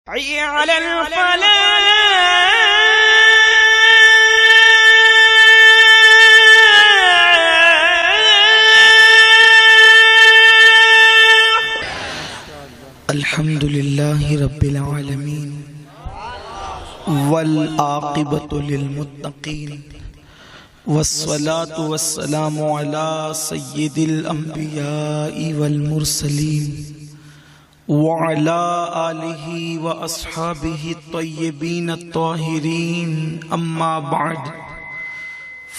حي على الفلاح. الحمد لله رب العالمين والعاقبة للمتقين والصلاة والسلام على سيد الأنبياء والمرسلين وعلى آله وأصحابه الطيبين الطاهرين. أما بعد،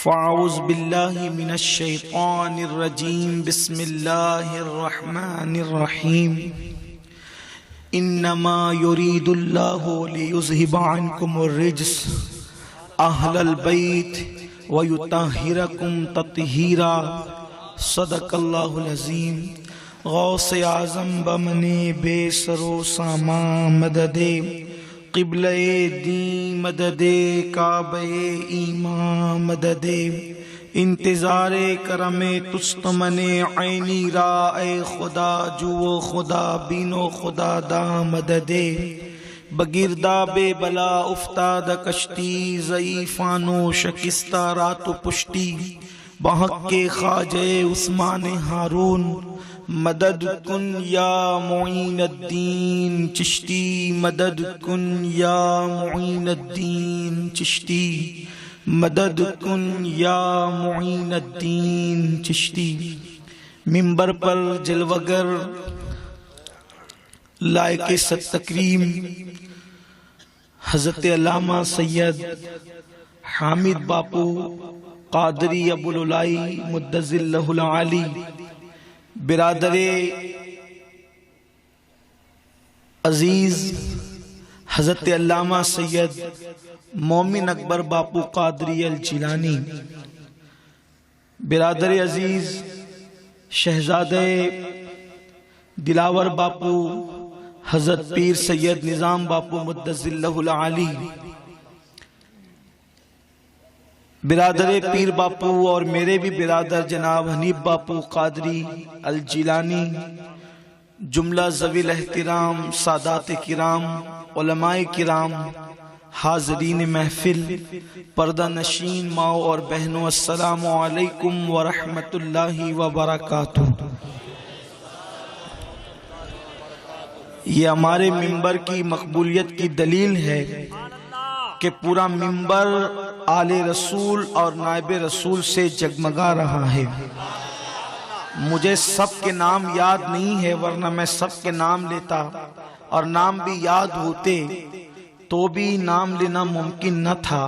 فأعوذ بالله من الشيطان الرجيم. بسم الله الرحمن الرحيم. إنما يريد الله ليذهب عنكم الرجس أهل البيت ويطهركم تطهيرا. صدق الله العظيم. غوث اعظم بمنے بے سرو ساما مدد قبلہ دین مدد کعبہ ایمان مدد انتظار کرم تستمن عینی را اے خدا جو خدا بینو خدا دا مدد بگردہ بے بلا افتاد کشتی ضعیفان و شکستہ رات و پشتی بحق کے خواجہ عثمان ہارون مدد کن یا معین الدین چشتی. مدد کن یا معین الدین چشتی. مدد کن یا معین الدین چشتی. منبر پر جلوگر لائق ست تکریم حضرت علامہ سید حامد باپو قادری ابوالعلائی مدظ اللہ العالی، برادر عزیز حضرت علامہ سید مومن اکبر باپو قادری الجیلانی، برادر عزیز شہزادہ دلاور باپو حضرت پیر سید نظام باپو مدظ اللہ العالی، برادر پیر باپو اور میرے بھی برادر جناب حنیف باپو قادری الجیلانی، جملہ ذوی الاحترام سادات کرام علماء کرام، حاضرین محفل، پردہ نشین ماؤں اور بہنوں، السلام علیکم ورحمت اللہ وبرکاتہ. یہ ہمارے منبر کی مقبولیت کی دلیل ہے کہ پورا منبر آل رسول اور نائب رسول سے جگمگا رہا ہے. مجھے سب کے نام یاد نہیں ہے، ورنہ میں سب کے نام لیتا، اور نام بھی یاد ہوتے تو بھی نام لینا ممکن نہ تھا.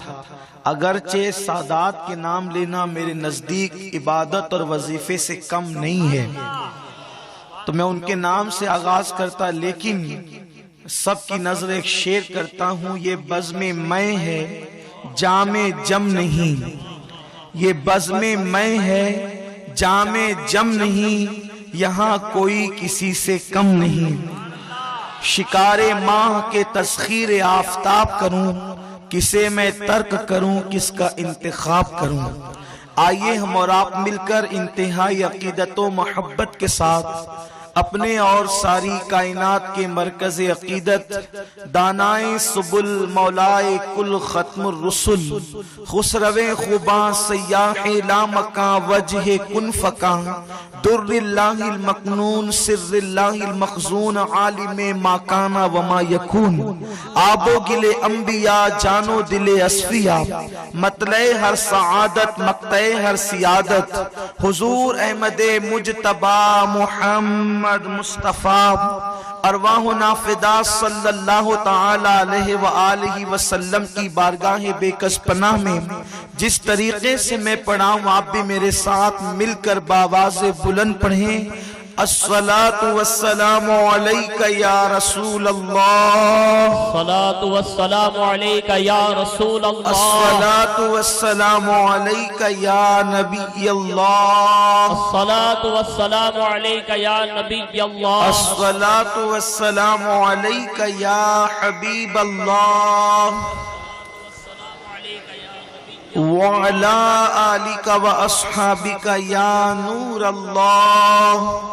اگرچہ سادات کے نام لینا میرے نزدیک عبادت اور وظیفے سے کم نہیں ہے، تو میں ان کے نام سے آغاز کرتا، لیکن سب کی نظر ایک شعر کرتا ہوں. یہ بزم میں ہے جام جم نہیں، یہ بزم میں ہے جام جم نہیں، یہاں کوئی کسی سے کم نہیں. شکار ماہ کے تسخیر آفتاب کروں، کسے میں ترک کروں، کس کا انتخاب کروں. آئیے ہم اور آپ مل کر انتہائی عقیدت و محبت کے ساتھ اپنے اور ساری کائنات کے مرکز عقیدت دانائے سبل مولائے کل ختم الرسل خسرو خوباں سیاح لامکاں وجہ کن فکاں در اللہ المکنون سر اللہ المخزون عالم ما کان وما یکون آب و گل انبیاء جانو دل اصفیاء مطلع ہر سعادت مقطع ہر سیادت حضور احمد مجتبی محمد مصطفیٰ ارواحنا فدا صلی اللہ تعالی علیہ وآلہ وسلم کی بارگاہ بے کس پناہ میں جس طریقے سے میں پڑھاؤں آپ بھی میرے ساتھ مل کر باواز بلند پڑھیں. الصلاة والسلام علیک یا رسول اللہ، الصلاة والسلام علیک یا رسول اللہ، الصلاة والسلام علیک یا نبی اللہ، الصلاة والسلام علیک یا نبی اللہ، الصلاة والسلام علیک یا حبیب اللہ، وعلا آلک و اصحابک یا نور اللہ.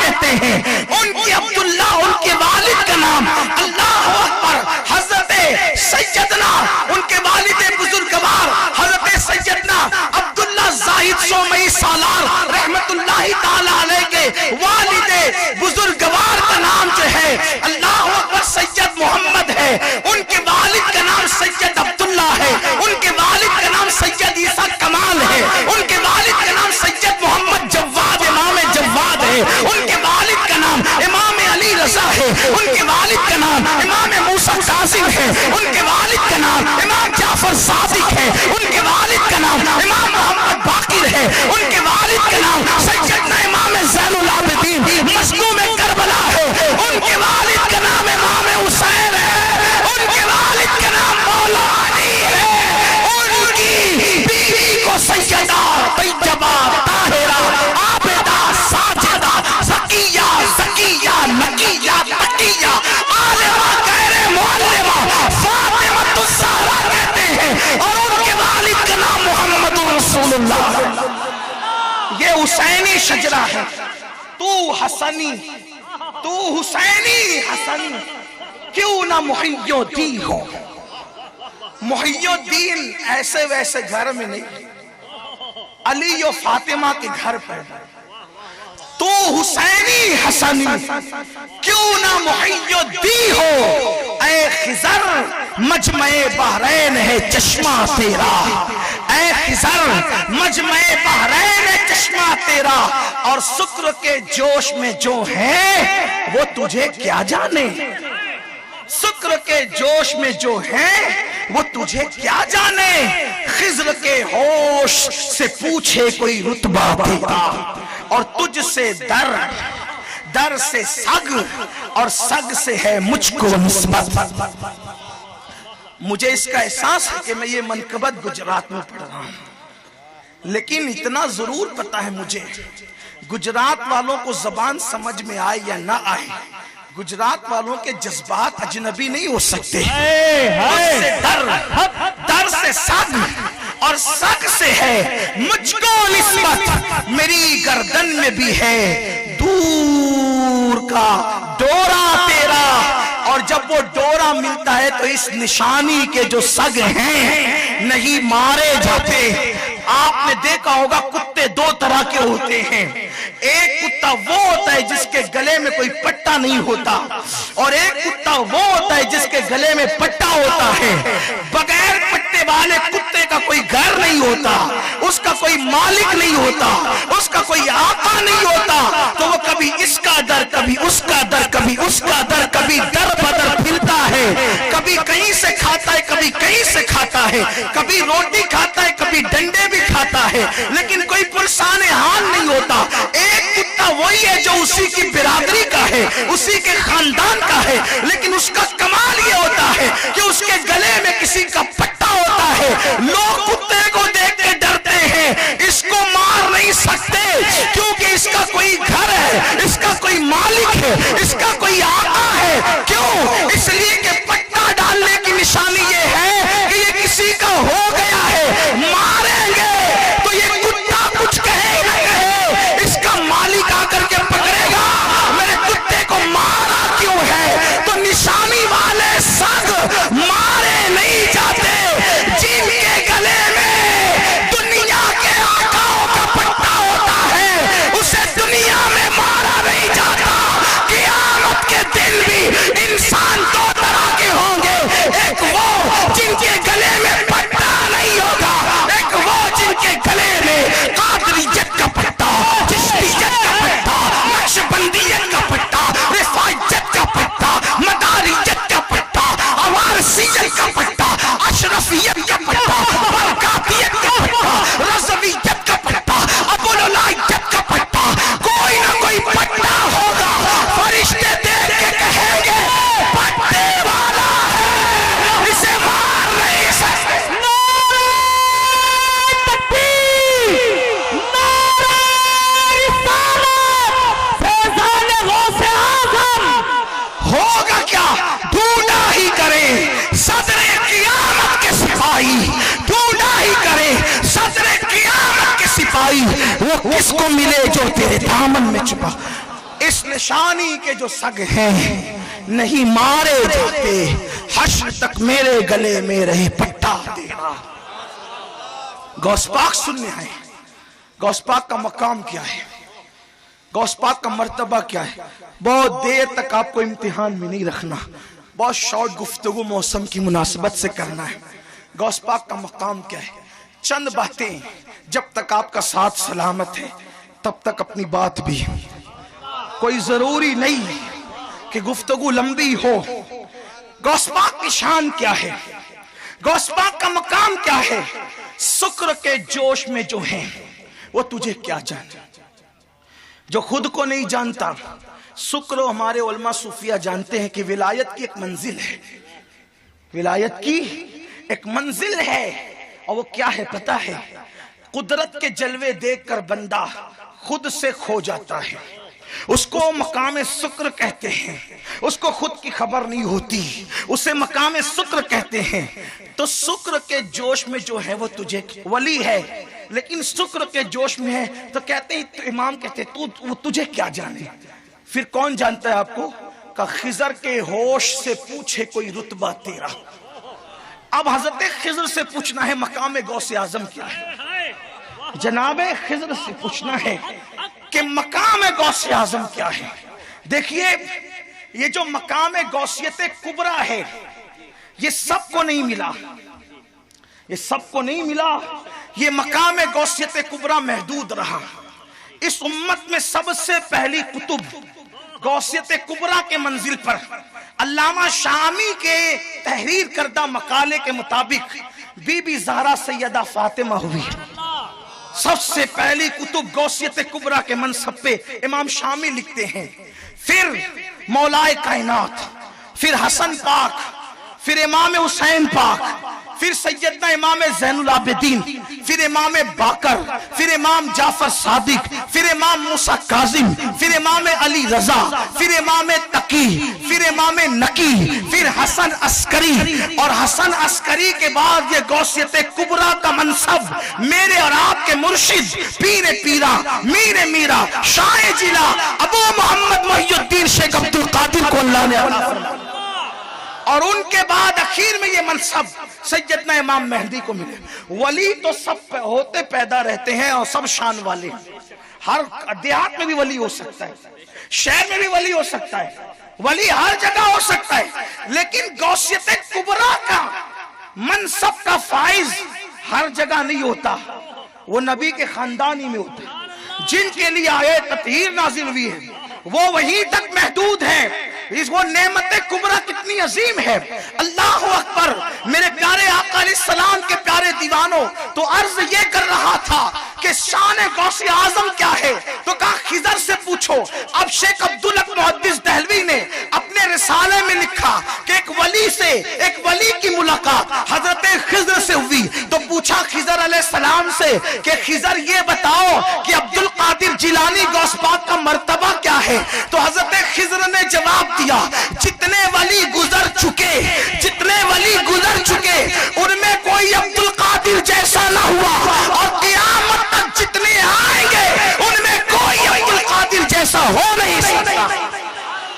کہتے ہیں، ان کے عبداللہ ان کے والد کا نام اللہ اکبر حضرت سیدنا ان کے والد بزرگوار حضرت سیدنا عبداللہ زاہد سومئی سالار رحمت اللہ تعالی علیہ کے والد بزرگوار کا نام جو ہے اللہ اکبر سید محمد ہے، ان کے والد کا نام سید عبداللہ ہے، ان کے والد کا نام سید عیسیٰ کمال ہے، ان کے والد کا نام سید محمد جواد امام جواد ہے، ان کے والد کا نام امام علی رضا ہے، ان کے والد کا نام امام موسیٰ کاظم ہے، ان کے والد کا نام امام جعفر صادق ہے، ان کے والد کا نام امام محمد باقر ہے، ان کے والد کا نام سیدنا امام زین العابدین مظلوم کربلا ہے، ان کے والد کا نام امام حسین ہے، ان کے والد کا نام مولا علی ہے، ان کی بیوی کو سیدہ طیبہ طاہرہ عابدہ ساجدہ زکیہ زکیہ نقیہ تقیہ عالمہ غیر معلمہ فاطمہ الزہرا کہتے ہیں، اور ان کے والد کا نام محمد رسول اللہ۔ یہ حسینی شجرہ ہے، تو حسنی تو حسینی حسنی کیوں نہ محی الدین ہو۔ محی الدین ایسے ویسے گھر میں نہیں، علی و فاطمہ کے گھر پر، تو حسینی حسنی کیوں نہ محی الدین ہو۔ اے خضر مجمع بحرین ہے چشمہ تیرا، اے خضر مجمع بحرین ہے چشمہ تیرا، اور سکر کے جوش میں جو ہے وہ تجھے کیا جانے، سکر کے جوش میں جو ہے وہ تجھے کیا جانے، خضر کے ہوش سے پوچھے کوئی رتبہ تیرا، اور تجھ سے در سے سگ، اور سگ سے ہے مجھ کو نسبت۔ مجھے اس کا احساس ہے کہ میں یہ منقبت گجرات میں پڑھ رہا ہوں، لیکن اتنا ضرور پتا ہے مجھے گجرات والوں کو زبان سمجھ میں آئے یا نہ آئے، گجرات والوں کے جذبات اجنبی نہیں ہو سکتے۔ در سے سگ اور سگ سے ہے مجھ کو نسبت، میری گردن میں بھی ہے دور کا ڈورا تیرا، اور جب وہ ڈورا ملتا ہے تو اس نشانی کے جو سگ ہیں نہیں مارے جاتے۔ آپ نے دیکھا ہوگا کتے دو طرح کے ہوتے ہیں، ایک کتا وہ ہوتا ہے جس کے گلے میں کوئی پٹا نہیں ہوتا، اور ایک کتا وہ ہوتا ہے جس کے گلے میں پٹا ہوتا ہے۔ بغیر پٹے والے کتے کا کوئی گھر نہیں ہوتا، اس کا کوئی مالک نہیں ہوتا، اس کا کوئی آقا نہیں ہوتا، تو وہ کبھی اس کا در کبھی اس کا در کبھی اس کا در، کبھی در بدر پھرتا ہے، کبھی کہیں سے کھاتا ہے کبھی کہیں سے کھاتا ہے، کبھی روٹی کھاتا ہے کبھی ڈنڈے بھی کھاتا ہے، لیکن کوئی پرسان حال نہیں ہوتا۔ ایک کتا وہی ہے جو اسی کی برادری کا ہے، اسی کے خاندان کا ہے، لیکن اس کا کمال یہ ہوتا ہے کہ اس کے گلے میں کسی کا پٹا ہوتا ہے۔ لوگ کتے کو دیکھ کے ڈرتے ہیں، اس کو مار نہیں سکتے کیونکہ اس کا کوئی گھر ہے، اس کا کوئی مالک ہے، اس کا کوئی آقا ہے۔ کیوں؟ اس لیے کہ پٹا ڈالنے کی نشانی یہ ہے کہ یہ کسی کا ہو گیا ہے، ماریں گے تو یہ کتا کچھ کہے نہ کہے، اس کا مالک آ کر کے پکڑے گا میرے کتے کو مارا کیوں ہے، تو نشانی والے سگ مارے نہیں جاتے، جن کے گلے میں دنیا کے آقاؤں کا پٹا ہوتا ہے اسے دنیا میں مارا نہیں جاتا۔ قیامت کے دن بھی انسان دو طرح کے ہوں گے، ایک وہ جن کے گلے میں پٹا نہیں ہوگا، ایک وہ جن کے گلے میں قادریت کا پٹا، چشتیت کا پٹا، نقشبندیت کا پٹا، رفاعیت کا پٹا، مداریت کا پٹا، عوارضیت کا پٹا، اشرفیت کا پٹا، برکاتیت کا پٹا، رضویت کا پٹا، ابوالعلائیت کا پٹا، کوئی نہ کوئی پٹا ہوگا۔ فرشتے دیکھ کے کہیں گے پٹے والا ہے، اسے مار نہیں سکتے۔ ہوگا کیا؟ ڈھونڈا ہی کرے صدر قیامت کے سپاہی، ڈھونڈا ہی کرے صدر قیامت کے سپاہی۔ بتائی وہ کس کو ملے جو تیرے دامن میں چھپا. اس نشانی کے جو سگ ہیں نہیں مارے جاتے، حشر تک میرے گلے میں رہے پٹا تیرا. غوث پاک سننے آئے. غوث پاک کا مقام کیا ہے، غوث پاک کا مرتبہ کیا ہے. بہت دیر تک آپ کو امتحان میں نہیں رکھنا، بہت شارٹ گفتگو موسم کی مناسبت سے کرنا ہے. غوث پاک کا مقام کیا ہے، چند باتیں. جب تک آپ کا ساتھ سلامت ہے تب تک اپنی بات بھی، کوئی ضروری نہیں کہ گفتگو لمبی ہو. غوث پاک کی شان کیا ہے، غوث پاک کا مقام کیا ہے. سکر کے جوش میں جو ہیں وہ تجھے کیا جانے، جو خود کو نہیں جانتا. سکر ہمارے علماء صوفیہ جانتے ہیں کہ ولایت کی ایک منزل ہے، ولایت کی ایک منزل ہے. اور وہ کیا ہے پتہ ہے، قدرت کے جلوے دیکھ کر بندہ خود سے کھو جاتا ہے، اس کو مقام سکر کہتے ہیں. اس کو خود کی خبر نہیں ہوتی، اسے مقام سکر کہتے ہیں. تو سکر کے جوش میں جو ہے وہ تجھے ولی ہے، لیکن سکر کے جوش میں ہے تو کہتے ہیں، تو امام کہتے ہیں وہ تجھے کیا جانے. پھر کون جانتا ہے آپ کو؟ کہ خضر کے ہوش سے پوچھے کوئی رتبہ تیرا. اب حضرت خضر سے پوچھنا ہے مقام غوث اعظم کیا ہے، جناب خضر سے پوچھنا ہے کہ مقام غوث اعظم کیا ہے. دیکھیے یہ جو مقام غوثیت کبریٰ ہے یہ سب کو نہیں ملا، یہ سب کو نہیں ملا. یہ مقام غوثیت کبریٰ محدود رہا. اس امت میں سب سے پہلی کتب غوثیت کبریٰ کے منزل پر علامہ شامی کے تحریر کردہ مقالے کے مطابق بی بی زہرا سیدہ فاطمہ ہوئی. سب سے پہلی کتب غوثیت کبریٰ کے منصب پہ امام شامی لکھتے ہیں. پھر مولائے کائنات، پھر حسن پاک، پھر امام حسین پاک، پھر سیدنا امام زین العابدین، پھر امام باقر، پھر امام جعفر صادق، پھر امام موسیٰ کاظم، پھر امام علی رضا، پھر امام تقی، پھر امام نقی، پھر حسن عسکری. اور حسن عسکری کے بعد یہ غوثیت کبریٰ کا منصب میرے اور آپ کے مرشد پیر پیرا، میر میرا، شاہ جلا ابو محمد محی الدین شیخ عبد القادر کو اللہ نے عطا فرمایا. اور ان کے بعد اخیر میں یہ منصب سیدنا امام مہدی کو ملے. ولی تو سب ہوتے پیدا رہتے ہیں اور سب شان والے ہیں. ہر دیہات میں بھی ولی ہو سکتا ہے، شہر میں بھی ولی ہو سکتا ہے، ولی ہر جگہ ہو سکتا ہے. لیکن غوثیت کبریٰ کا منصب کا فائز ہر جگہ نہیں ہوتا، وہ نبی کے خاندانی میں ہوتا ہے. جن کے لیے آیت تطہیر نازل ہوئی ہے وہ وہیں تک محدود ہے. وہ نعمت کبریٰ کتنی عظیم ہے. اللہ اکبر. میرے پیارے آقا علیہ السلام کے پیارے دیوانوں، تو عرض یہ کر رہا تھا کہ شان غوث اعظم کیا ہے، تو کہا خضر سے پوچھو. اب شیخ عبدالحق محدث دہلوی نے اپنے رسالے میں لکھا کہ ایک ولی سے، ایک ولی کی ملاقات حضرت خضر سے ہوئی. تو پوچھا خضر علیہ السلام سے کہ خضر یہ بتاؤ کہ عبد القادر جیلانی غوث پاک کا مرتبہ کیا ہے. تو حضرت خضر نے جواب دیا، جتنے ولی گزر چکے، جتنے ولی گزر چکے ان میں کوئی عبد القادر جیسا نہ ہوا، اور قیامت تک جتنے آئیں گے ان میں کوئی عبد القادر جیسا ہو نہیں سکتا.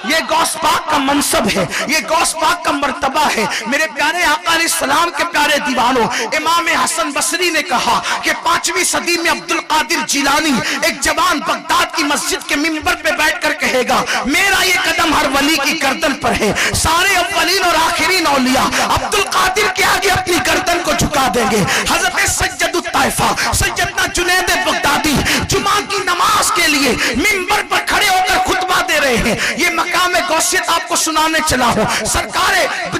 یہ غوث پاک کا منصب ہے، یہ غوث پاک کا مرتبہ ہے. میرے پیارے آقا علیہ السلام کے پیارے دیوانوں، امام حسن بصری نے کہا کہ 5ویں صدی میں عبد القادر جیلانی ایک جوان بغداد کی مسجد کے منبر پہ بیٹھ کر کہے گا، میرا یہ قدم ہر ولی کی گردن پر ہے. سارے اولین اور آخرین اولیاء عبد القادر کے آگے اپنی گردن کو جھکا دیں گے. حضرت سجد الطائفہ سیدنا جنید بغدادی جمعہ کی نماز کے لیے منبر پر کھڑے ہو کر خطبہ دے رہے ہیں. یہ مقام غوثیت آپ کو سنانے چلا ہوں. سرکار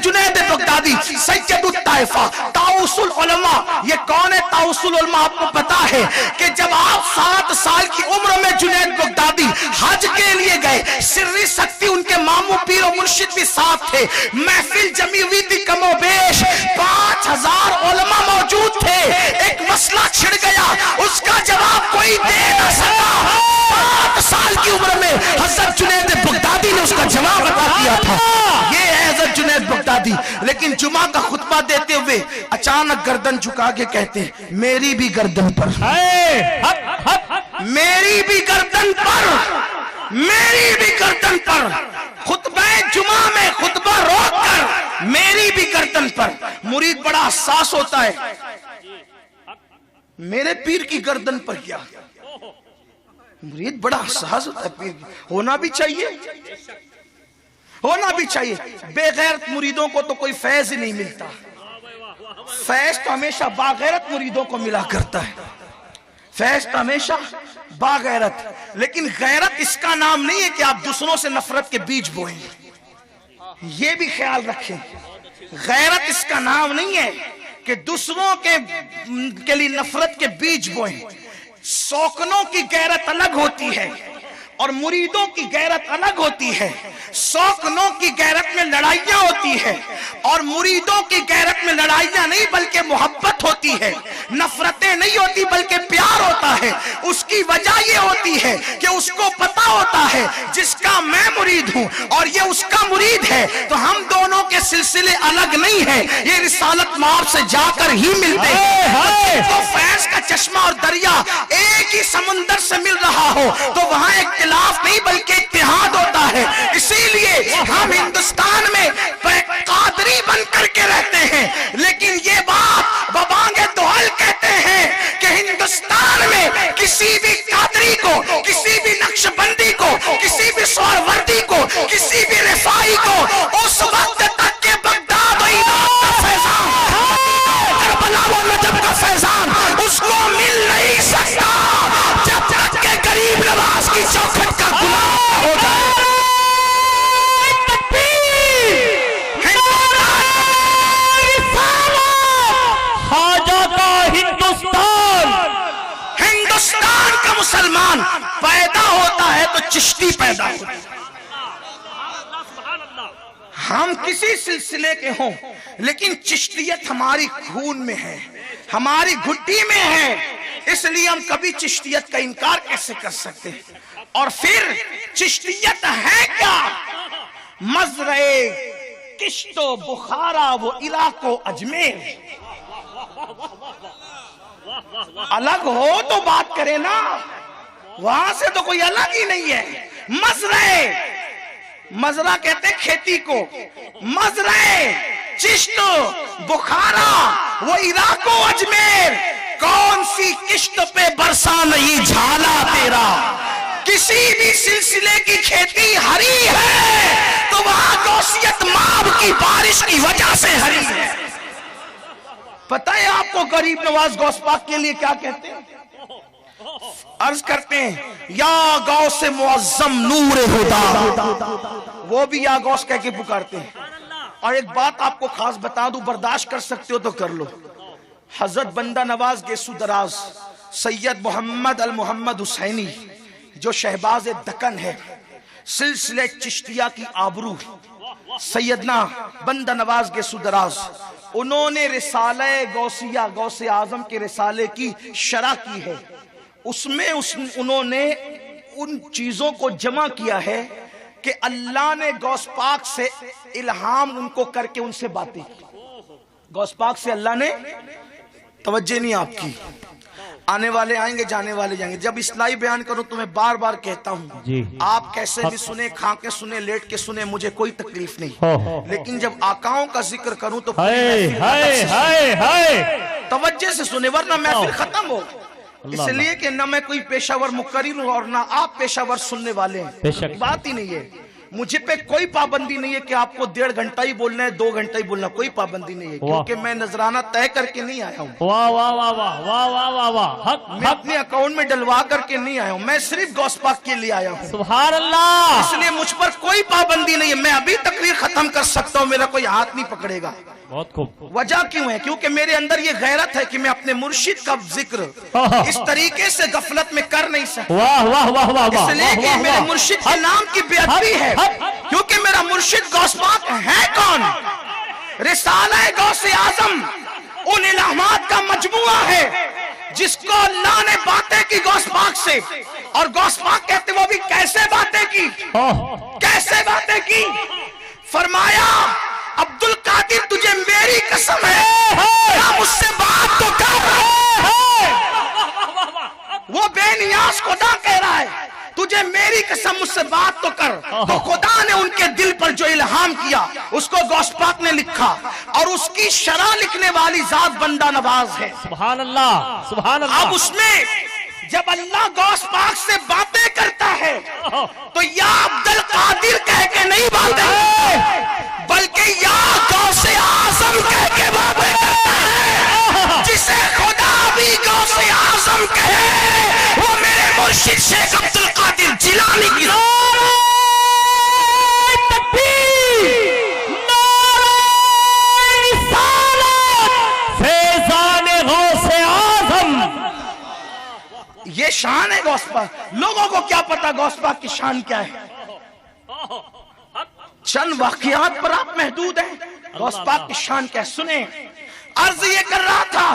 جنید بغدادی سید الطائفہ طاؤس العلماء. یہ کون ہے طاؤس العلماء؟ آپ کو پتا ہے کہ جب آپ 7 سال کی عمر میں جنید بغدادی حج کے لیے گئے، سری سکتی ان کے ماموں پیر و مرشد بھی ساتھ تھے، محفل جمی ہوئی تھی کم و بیش 5000 علماء موجود تھے. ایک مسئلہ چھڑ گیا، اس کا جواب کوئی دے نہ سکا. 7 سال کی عمر میں حضرت جنید بغدادی نے اس کا جواب عطا کیا تھا. یہ ہے حضرت جنید بغدادی. دی، لیکن جمعہ کا خطبہ دیتے ہوئے اچانک گردن جھکا کے کہتے ہیں میری بھی گردن پر، میری بھی گردن پر، میری بھی گردن پر، خطبہ جمعہ میں خطبہ روک کر میری بھی گردن پر۔ مرید بڑا حساس ہوتا ہے، میرے پیر کی گردن پر کیا؟ مرید بڑا حساس ہوتا ہے پیر کی، ہونا بھی چاہیے، ہونا بھی چاہیے۔ بے غیرت مریدوں کو تو کوئی فیض ہی نہیں ملتا، فیض تو ہمیشہ باغیرت مریدوں کو ملا کرتا ہے، فیض تو ہمیشہ باغیرت۔ لیکن غیرت اس کا نام نہیں ہے کہ آپ دوسروں سے نفرت کے بیج بوئیں، یہ بھی خیال رکھیں۔ غیرت اس کا نام نہیں ہے کہ دوسروں کے لیے نفرت کے بیج بوئیں۔ سوکنوں کی غیرت الگ ہوتی ہے اور مریدوں کی غیرت الگ ہوتی ہے۔ سوکنوں کی غیرت میں لڑائیاں ہوتی ہے اور مریدوں کی غیرت میں لڑائیاں نہیں بلکہ محبت ہوتی ہے، نفرتیں نہیں ہوتی بلکہ پیار ہوتا ہے۔ اس کی وجہ یہ ہوتی ہے کہ اس کو پتا ہوتا ہے جس کا میں مرید ہوں اور یہ اس کا مرید ہے، تو ہم دونوں کے سلسلے الگ نہیں ہیں، یہ رسالت مآب سے جا کر ہی ملتے ہیں۔ تو فیض کا چشمہ اور دریا ایک ہی سمندر سے مل رہا ہو تو وہاں اختلاف نہیں بلکہ اتحاد ہوتا ہے۔ اسی لیے ہم ہندوستان میں قادری بن کر کے رہتے ہیں، لیکن یہ بات ببانگ دوحل کہتے ہیں کہ ہندوستان میں کسی بھی قادری کو، کسی بھی نقش بندی کو، کسی بھی سہروردی کو، کسی بھی رفائی کو اس وقت تک کہ بغداد و عراق کا فیضان، کربلا و نجف کا فیضان اس کو مل نہیں سکتا جب تک کہ غریب نواز کی چوکھٹ کا غلام ہو جائے۔ ہندوستان کا مسلمان پیدا ہوتا ہے تو چشتی پیدا ہوتا ہے۔ ہم کسی سلسلے کے ہوں لیکن چشتیت ہماری خون میں ہے، ہماری گھٹی میں ہے، اس لیے ہم کبھی چشتیت کا انکار کیسے کر سکتے ہیں؟ اور پھر چشتیت ہے کیا؟ مزرع کشت و بخارا و عراق و اجمیر۔ الگ ہو تو بات کرے نا، وہاں سے تو کوئی الگ ہی نہیں ہے۔ مزرع کہتے ہیں کھیتی کو، مزرع چشت بخارا وہ عراق و اجمیر، کون سی کشت پہ برسا نہیں جھالا تیرا؟ کسی بھی سلسلے کی کھیتی ہری ہے تو وہاں غوثیت مآب کی بارش کی وجہ سے ہری ہے۔ پتہ ہے آپ کو غریب نواز غوث پاک کے لیے کیا کہتے ہیں؟ عرض کرتے ہیں یا غوث معظم نور ہدا، وہ بھی یا غوث کہہ کے پکارتے ہیں۔ اور ایک بات آپ کو خاص بتا دوں، برداشت کر سکتے ہو تو کر لو، حضرت بندہ نواز گیسو دراز سید محمد المحمد حسینی جو شہباز دکن ہے، سلسلہ چشتیہ کی آبرو، سیدنا بندہ نواز گیسو دراز، انہوں نے رسالہ غوثیہ غوث اعظم کے رسالے کی شرح کی ہے۔ اس میں انہوں نے ان چیزوں کو جمع کیا ہے کہ اللہ نے غوث پاک سے الہام ان کو کر کے ان سے باتیں کی۔ غوث پاک سے اللہ نے توجہ نہیں آپ کی، آنے والے آئیں گے جانے والے جائیں گے۔ جب اصلاحی بیان کروں تو میں بار بار کہتا ہوں آپ کیسے بھی سنیں، کھا کے سنیں، لیٹ کے سنیں، مجھے کوئی تکلیف نہیں، لیکن جب آقاؤں کا ذکر کروں تو توجہ سے سنیں ورنہ محفل ختم ہو۔ اس لیے کہ نہ میں کوئی پیشہ ور مقرر ہوں اور نہ آپ پیشہ ور سننے والے ہیں، بات ہی نہیں ہے۔ مجھے پہ کوئی پابندی نہیں ہے کہ آپ کو 1.5 گھنٹہ ہی بولنا ہے، 2 گھنٹہ ہی بولنا، کوئی پابندی نہیں ہے، کیونکہ میں نذرانہ طے کر کے نہیں آیا ہوں، میں اپنے اکاؤنٹ میں ڈلوا کر کے نہیں آیا ہوں، میں صرف غوث پاک کے لیے آیا ہوں۔ سبحان اللہ۔ اس لیے مجھ پر کوئی پابندی نہیں ہے، میں ابھی تقریر ختم کر سکتا ہوں، میرا کوئی ہاتھ نہیں پکڑے گا۔ بہت خوب۔ وجہ کیوں ہے؟ کیونکہ میرے اندر یہ غیرت ہے کہ میں اپنے مرشد کا ذکر اس طریقے سے غفلت میں کر نہیں سکتا، اس لیے کہ میرے مرشد کے نام کی بے ادبی ہے، کیونکہ میرا مرشد غوث پاک ہے کون؟ رسالہ غوث اعظم ان الہامات کا مجموعہ ہے جس کو اللہ نے باتیں کی غوث پاک سے، اور غوث پاک کہتے وہ بھی کیسے باتیں کی، کیسے باتیں کی؟ فرمایا عبد القادر قادر تجھے میری قسم ہے کیا مجھ سے بات تو کر. وہ بے نیاز خدا کہہ رہا ہے تجھے میری قسم مجھ سے بات تو کر. تو خدا نے ان کے دل پر جو الہام کیا اس کو غوث پاک نے لکھا اور اس کی شرح لکھنے والی ذات بندہ نواز ہے. سبحان اللہ سبحان اللہ. اب اس میں جب اللہ غوث پاک سے باتیں کرتا ہے تو یا عبد القادر کہہ کے نہیں باتیں بلکہ یا غوث اعظم کہہ کے باتیں کرتا ہے. جسے خدا بھی غوث اعظم کہے وہ میرے مرشد شیخ عبد القادر جیلانی کی یہ شان ہے غوث پاک. لوگوں کو کیا پتا غوث پاک کی شان کیا ہے؟ چند واقعات پر آپ محدود ہیں. غوث پاک کی شان کیا ہے سنیں. عرض یہ کر رہا تھا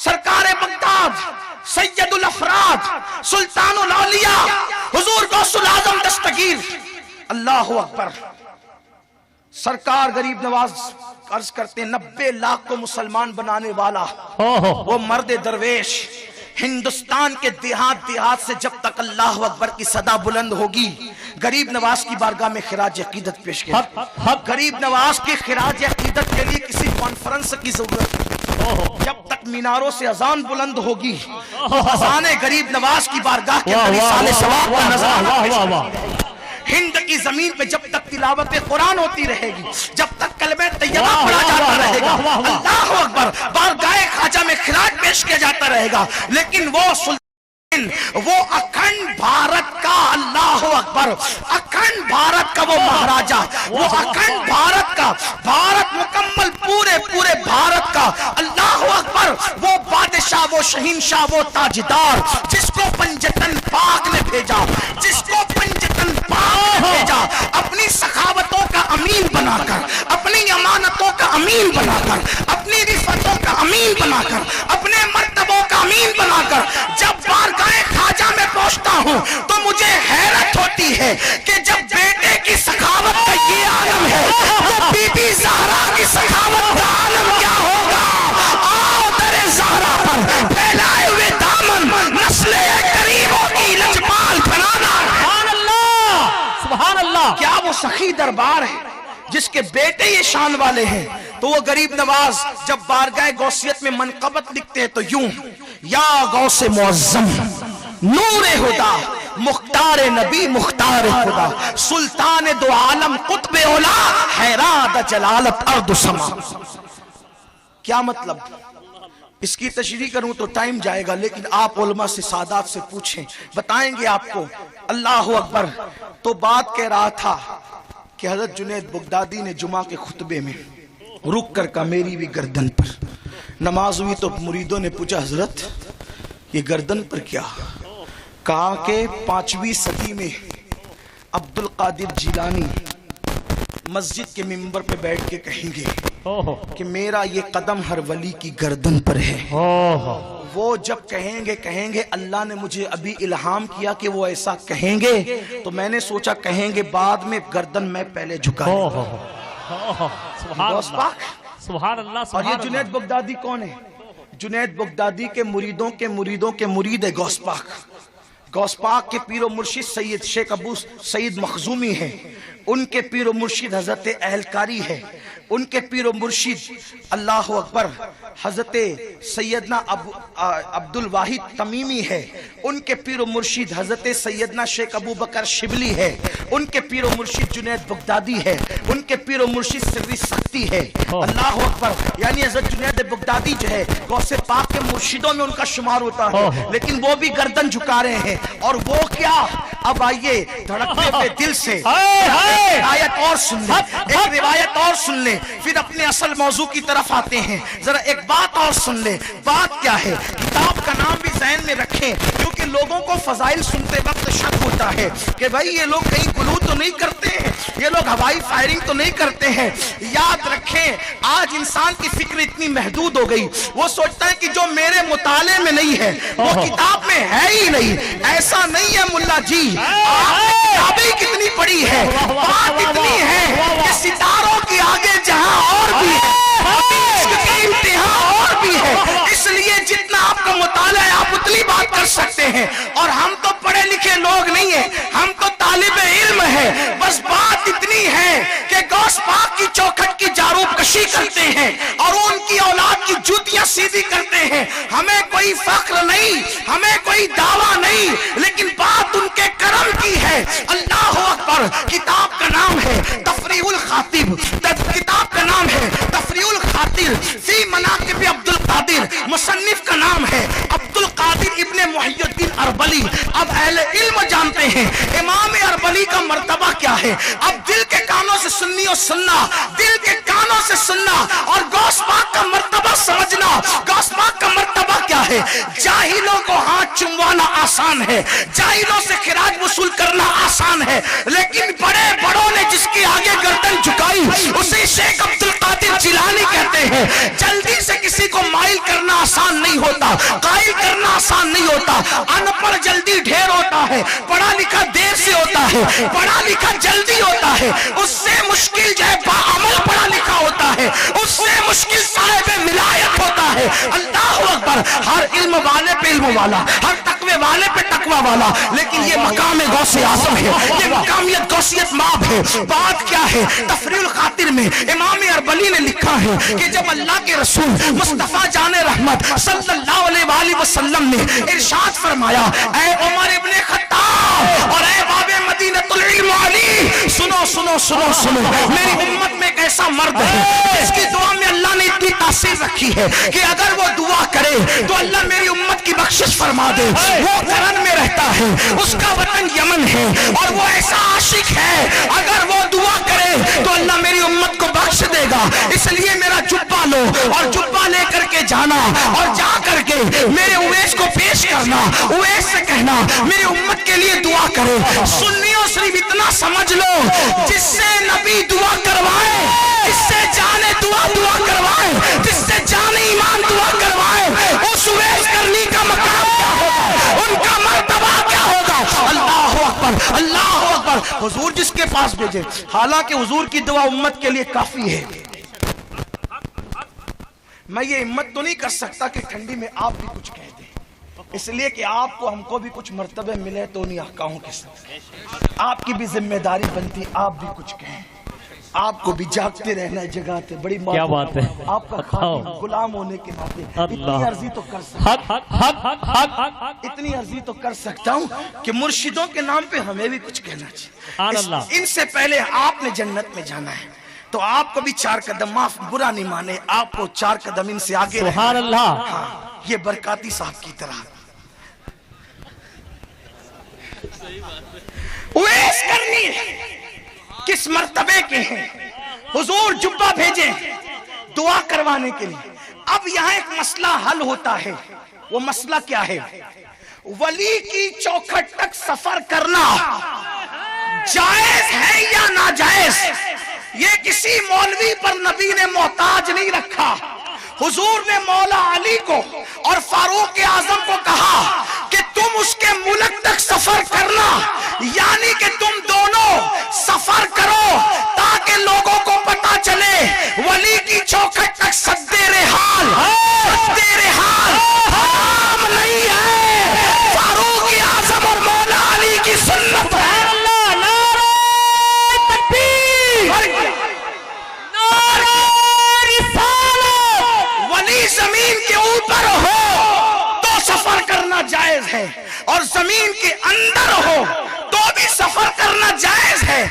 سرکار بغداد سید الافراد سلطان الاولیاء حضور غوث الاعظم دستگیر اللہ اکبر سرکار غریب نواز عرض کرتے 90 لاکھ کو مسلمان بنانے والا وہ مرد درویش ہندوستان کے دیہات سے جب تک اللہ اکبر کی صدا بلند ہوگی غریب نواز کی بارگاہ میں خراج عقیدت پیش کیا. غریب نواز کی خراج عقیدت کے لیے کسی کانفرنس کی ضرورت نہیں. جب تک میناروں سے اذان بلند ہوگی اذان غریب نواز کی بارگاہ کے اندر سال ثواب کا نظارہ. ہند کی زمین پہ جب تک تلاوت قرآن ہوتی رہے گی جب تک کلمہ طیبہ پڑھا جاتا رہے گا اللہ اکبر بارگاہ خواجہ میں خراج پیش کیا جاتا رہے گا. لیکن وہ سلطان وہ اکھنڈ بھارت کا اللہ اکبر اکھنڈ بھارت کا وہ مہاراجا وہ اکھنڈ بھارت کا بھارت مکمل پورے بھارت کا اللہ اکبر وہ بادشاہ وہ شہنشاہ وہ تاجدار جس کو پنجتن پاک نے بھیجا جس کو پنجتن پاک نے بھیجا اپنی سخاوتوں کا امین بنا کر اپنی امانتوں کا امین بنا کر اپنی رفتوں کا امین بنا کر اپنے مرتبوں کا امین بنا کر جب بارگاہ خواجہ میں پہنچتا ہوں تو مجھے حیرت ہوتی ہے کہ جب بیٹے کی سخاوت کا یہ عالم ہے تو بی بی زہرا کی سخاوت کا عالم کیا ہوگا. آؤ در زہرا پر پھیلائے ہوئے دامن نسل قریبوں کی لجپال بنانا. سبحان اللہ سبحان اللہ. کیا وہ سخی دربار ہے جس کے بیٹے یہ شان والے ہیں. تو وہ غریب نواز جب بارگاہ غوثیت میں منقبت لکھتے ہیں تو یوں یا غوث معظم نور خدا مختار نبی مختار خدا سلطان دو عالم قطب اولا حیرات جلالت ارض سما. کیا مطلب اس کی تشریح کروں تو ٹائم جائے گا لیکن آپ علماء سے سادات سے پوچھیں بتائیں گے آپ کو. اللہ اکبر. تو بات کہہ رہا تھا کہ حضرت جنید بغدادی نے جمعہ کے خطبے میں رک کر کہا میری بھی گردن پر نماز ہوئی تو مریدوں نے پوچھا حضرت یہ گردن پر کیا. کہا کہ 5ویں صدی میں عبد القادر جیلانی مسجد کے منبر پہ بیٹھ کے کہیں گے کہ میرا یہ قدم ہر ولی کی گردن پر ہے. وہ جب کہیں گے اللہ نے مجھے ابھی الہام کیا کہ وہ ایسا کہیں گے تو میں نے سوچا کہیں گے بعد میں گردن میں پہلے جھکا. سبحان اللہ. اور یہ جنید بغدادی کون ہے؟ جنید بغدادی کے مریدوں کے مرید ہے غوث پاک. غوث پاک کے پیر و مرشد سید شیخ ابو سعید مخزومی ہے. ان کے پیر و مرشد حضرت اہلکاری ہے. ان کے پیر و مرشد اللہ اکبر حضرت سیدنا عبد الواحد تمیمی ہے. ان کے پیر و مرشد حضرت سیدنا شیخ ابو بکر شبلی ہے. ان کے پیر و مرشد جنید بغدادی ہے. ان کے پیر و مرشد سری سختی ہے. اللہ اکبر. یعنی حضرت جنید بغدادی جو ہے غوث پاک کے مرشدوں میں ان کا شمار ہوتا ہے لیکن وہ بھی گردن جھکا رہے ہیں. اور وہ کیا اب آئیے دھڑکتے ہوئے دل سے روایت اور سن لیں ایک روایت اور سن لیں پھر اپنے اصل موضوع کی طرف آتے ہیں. ذرا ایک بات اور سن لیں. بات کیا ہے کتاب کا نام بھی ذہن میں رکھیں کیونکہ لوگوں کو فضائل سنتے وقت شک ہوتا ہے کہ بھائی یہ لوگ کہیں غلو تو نہیں کرتے ہیں یہ لوگ ہوائی فائرنگ تو نہیں کرتے ہیں. یاد رکھیں آج انسان کی فکر اتنی محدود ہو گئی وہ سوچتا ہے کہ جو میرے مطالعے میں نہیں ہے وہ کتاب میں ہے ہی نہیں. ایسا نہیں ہے ملا جی. آپ نے کتابیں کتنی پڑھی ہے بات اتنی ہے کہ ستاروں کے آگے جہاں اور بھی پڑھ سکتے ہیں، اور ہم تو پڑھے لکھے لوگ نہیں ہیں، ہم تو طالب علم ہیں، بس بات اتنی ہے کہ غوث پاک کی چوکھٹ کی جاروب کشی کرتے ہیں اور ان کی اولاد کی جوتیاں سیدھی کرتے ہیں۔ ہمیں کوئی فخر نہیں، ہمیں کوئی دعویٰ نہیں، لیکن بات ان کے کرم کی ہے۔ اللہ اکبر۔ کتاب کا نام ہے تفریح الخاطب، کتاب کا نام ہے تفریح الخاطر فی مناقب عبد القادر، مصنف کا نام ہے عبد القادر ابن محی الدین اربلی۔ اب اہل علم جانتے ہیں امام اربلی کا مرتبہ کیا ہے۔ اب دل کے کانوں سے سننی اور سننا، دل کے کانوں سے سننا اور غوث پاک کا مرتبہ سمجھنا۔ غوث پاک کا مرتبہ کیا ہے؟ جاہلوں کو ہاتھ چموانا آسان ہے، جاہلوں سے خراج وصول کرنا آسان ہے، لیکن بڑے بڑوں نے جس کے آگے گردن جھکائی اسے شیخ عبد القادر جیلانی کہتے ہیں۔ جلدی سے کسی کو مائل کرنا آسان نہیں ہوتا، قائل کرنا آسان نہیں ہوتا۔ ان پڑھ جلدی ڈھیر ہوتا ہے، پڑھا لکھا دیر سے ہوتا ہے، پڑھا لکھا جلدی ہوتا ہے، اس سے مشکل جو ہے باعمل پڑھا لکھا ہوتا ہے، اس سے مشکل صاحب ملایت ہوتا ہے۔ اللہ اکبر۔ ہر علم والے پہ علم والا، ہر تقوی والے پہ تقوی والا، لیکن یہ مقام غوث اعظم ہے، یہ مقامیت غوثیت ماب ہے۔ بات کیا ہے؟ تفریح الخاطر میں امام اربلی نے لکھا ہے کہ جب اللہ کے رسول مصطفیٰ جان رحمت صلی اللہ علیہ وآلہ وسلم نے ارشاد فرمایا، اے عمر ابن خطاب اور اے باب مدینۃ العلم علی، سنو سنو سنو سنو، میری امت میں ایک ایسا مرد ہے جس کی دعا میں اللہ نے اتنی تاثیر رکھی ہے کہ اگر وہ دعا کرے تو اللہ میری امت کی بخشش فرما دے۔ وہ کرن میں رہتا ہے، اس کا وطن یمن ہے، اور وہ ایسا عاشق ہے اگر وہ دعا کرے تو اللہ میری امت کو بخش دے گا۔ اس لیے میرا جبہ لو اور جبہ لے کر کے جانا اور جا کر کے میرے اویس کو پیش کرنا، اویس سے کہنا میری امت کے لیے دعا کرے۔ سنیوں صرف اتنا سمجھ لو، جس سے نبی دعا کروائے، جس سے جانے دعا کروائے، جس سے جانے ایمان دعا کروائے، اس اویس کرنی کا مقام کیا ہوگا، ان کا مرتبہ کیا ہوگا۔ اللہ اکبر، اللہ اکبر۔ حضور جس کے پاس بھیجے، حالانکہ حضور کی دعا امت کے لیے کافی ہے۔ میں یہ ہمت تو نہیں کر سکتا کہ ٹھنڈی میں آپ بھی کچھ کہہ دیں، اس لیے کہ آپ کو ہم کو بھی کچھ مرتبے ملے تو انہیں آقاؤں کے ساتھ آپ کی بھی ذمہ داری بنتی، آپ بھی کچھ کہیں۔ آپ کو بھی جاگتے رہنا ہے، جگاتے بڑی کیا بات ہے، آپ کا خادم غلام ہونے کے ناطے اتنی عرضی تو کر سکتا ہوں کہ مرشدوں کے نام پہ ہمیں بھی کچھ کہنا چاہیے۔ ان سے پہلے آپ نے جنت میں جانا ہے تو آپ کو بھی 4 قدم، معاف برا نہیں مانے، آپ کو 4 قدم ان سے آگے رہنا۔ سبحان اللہ۔ ہاں، یہ برکاتی صاحب کی طرح اویس کرنی ہے، کس مرتبے کے ہیں۔ حضور جبہ بھیجے دعا کروانے کے لیے۔ اب یہاں ایک مسئلہ حل ہوتا ہے، وہ مسئلہ کیا ہے؟ ولی کی چوکھٹ تک سفر کرنا جائز ہے یا ناجائز؟ یہ کسی مولوی پر نبی نے محتاج نہیں رکھا۔ حضور نے مولا علی کو اور فاروق اعظم کو کہا کہ تم اس کے ملک تک سفر کرنا، یعنی کہ تم دونوں سفر کرو تاکہ لوگوں کو پتا چلے ولی کی چوکھٹ تک سدے رحال حرام نہیں ہے، فاروق اعظم اور مولا علی کی سنت ہے۔ زمین کے اوپر ہو تو سفر کرنا جائز ہے، اور زمین کے اندر ہو تو بھی سفر کرنا جائز ہے،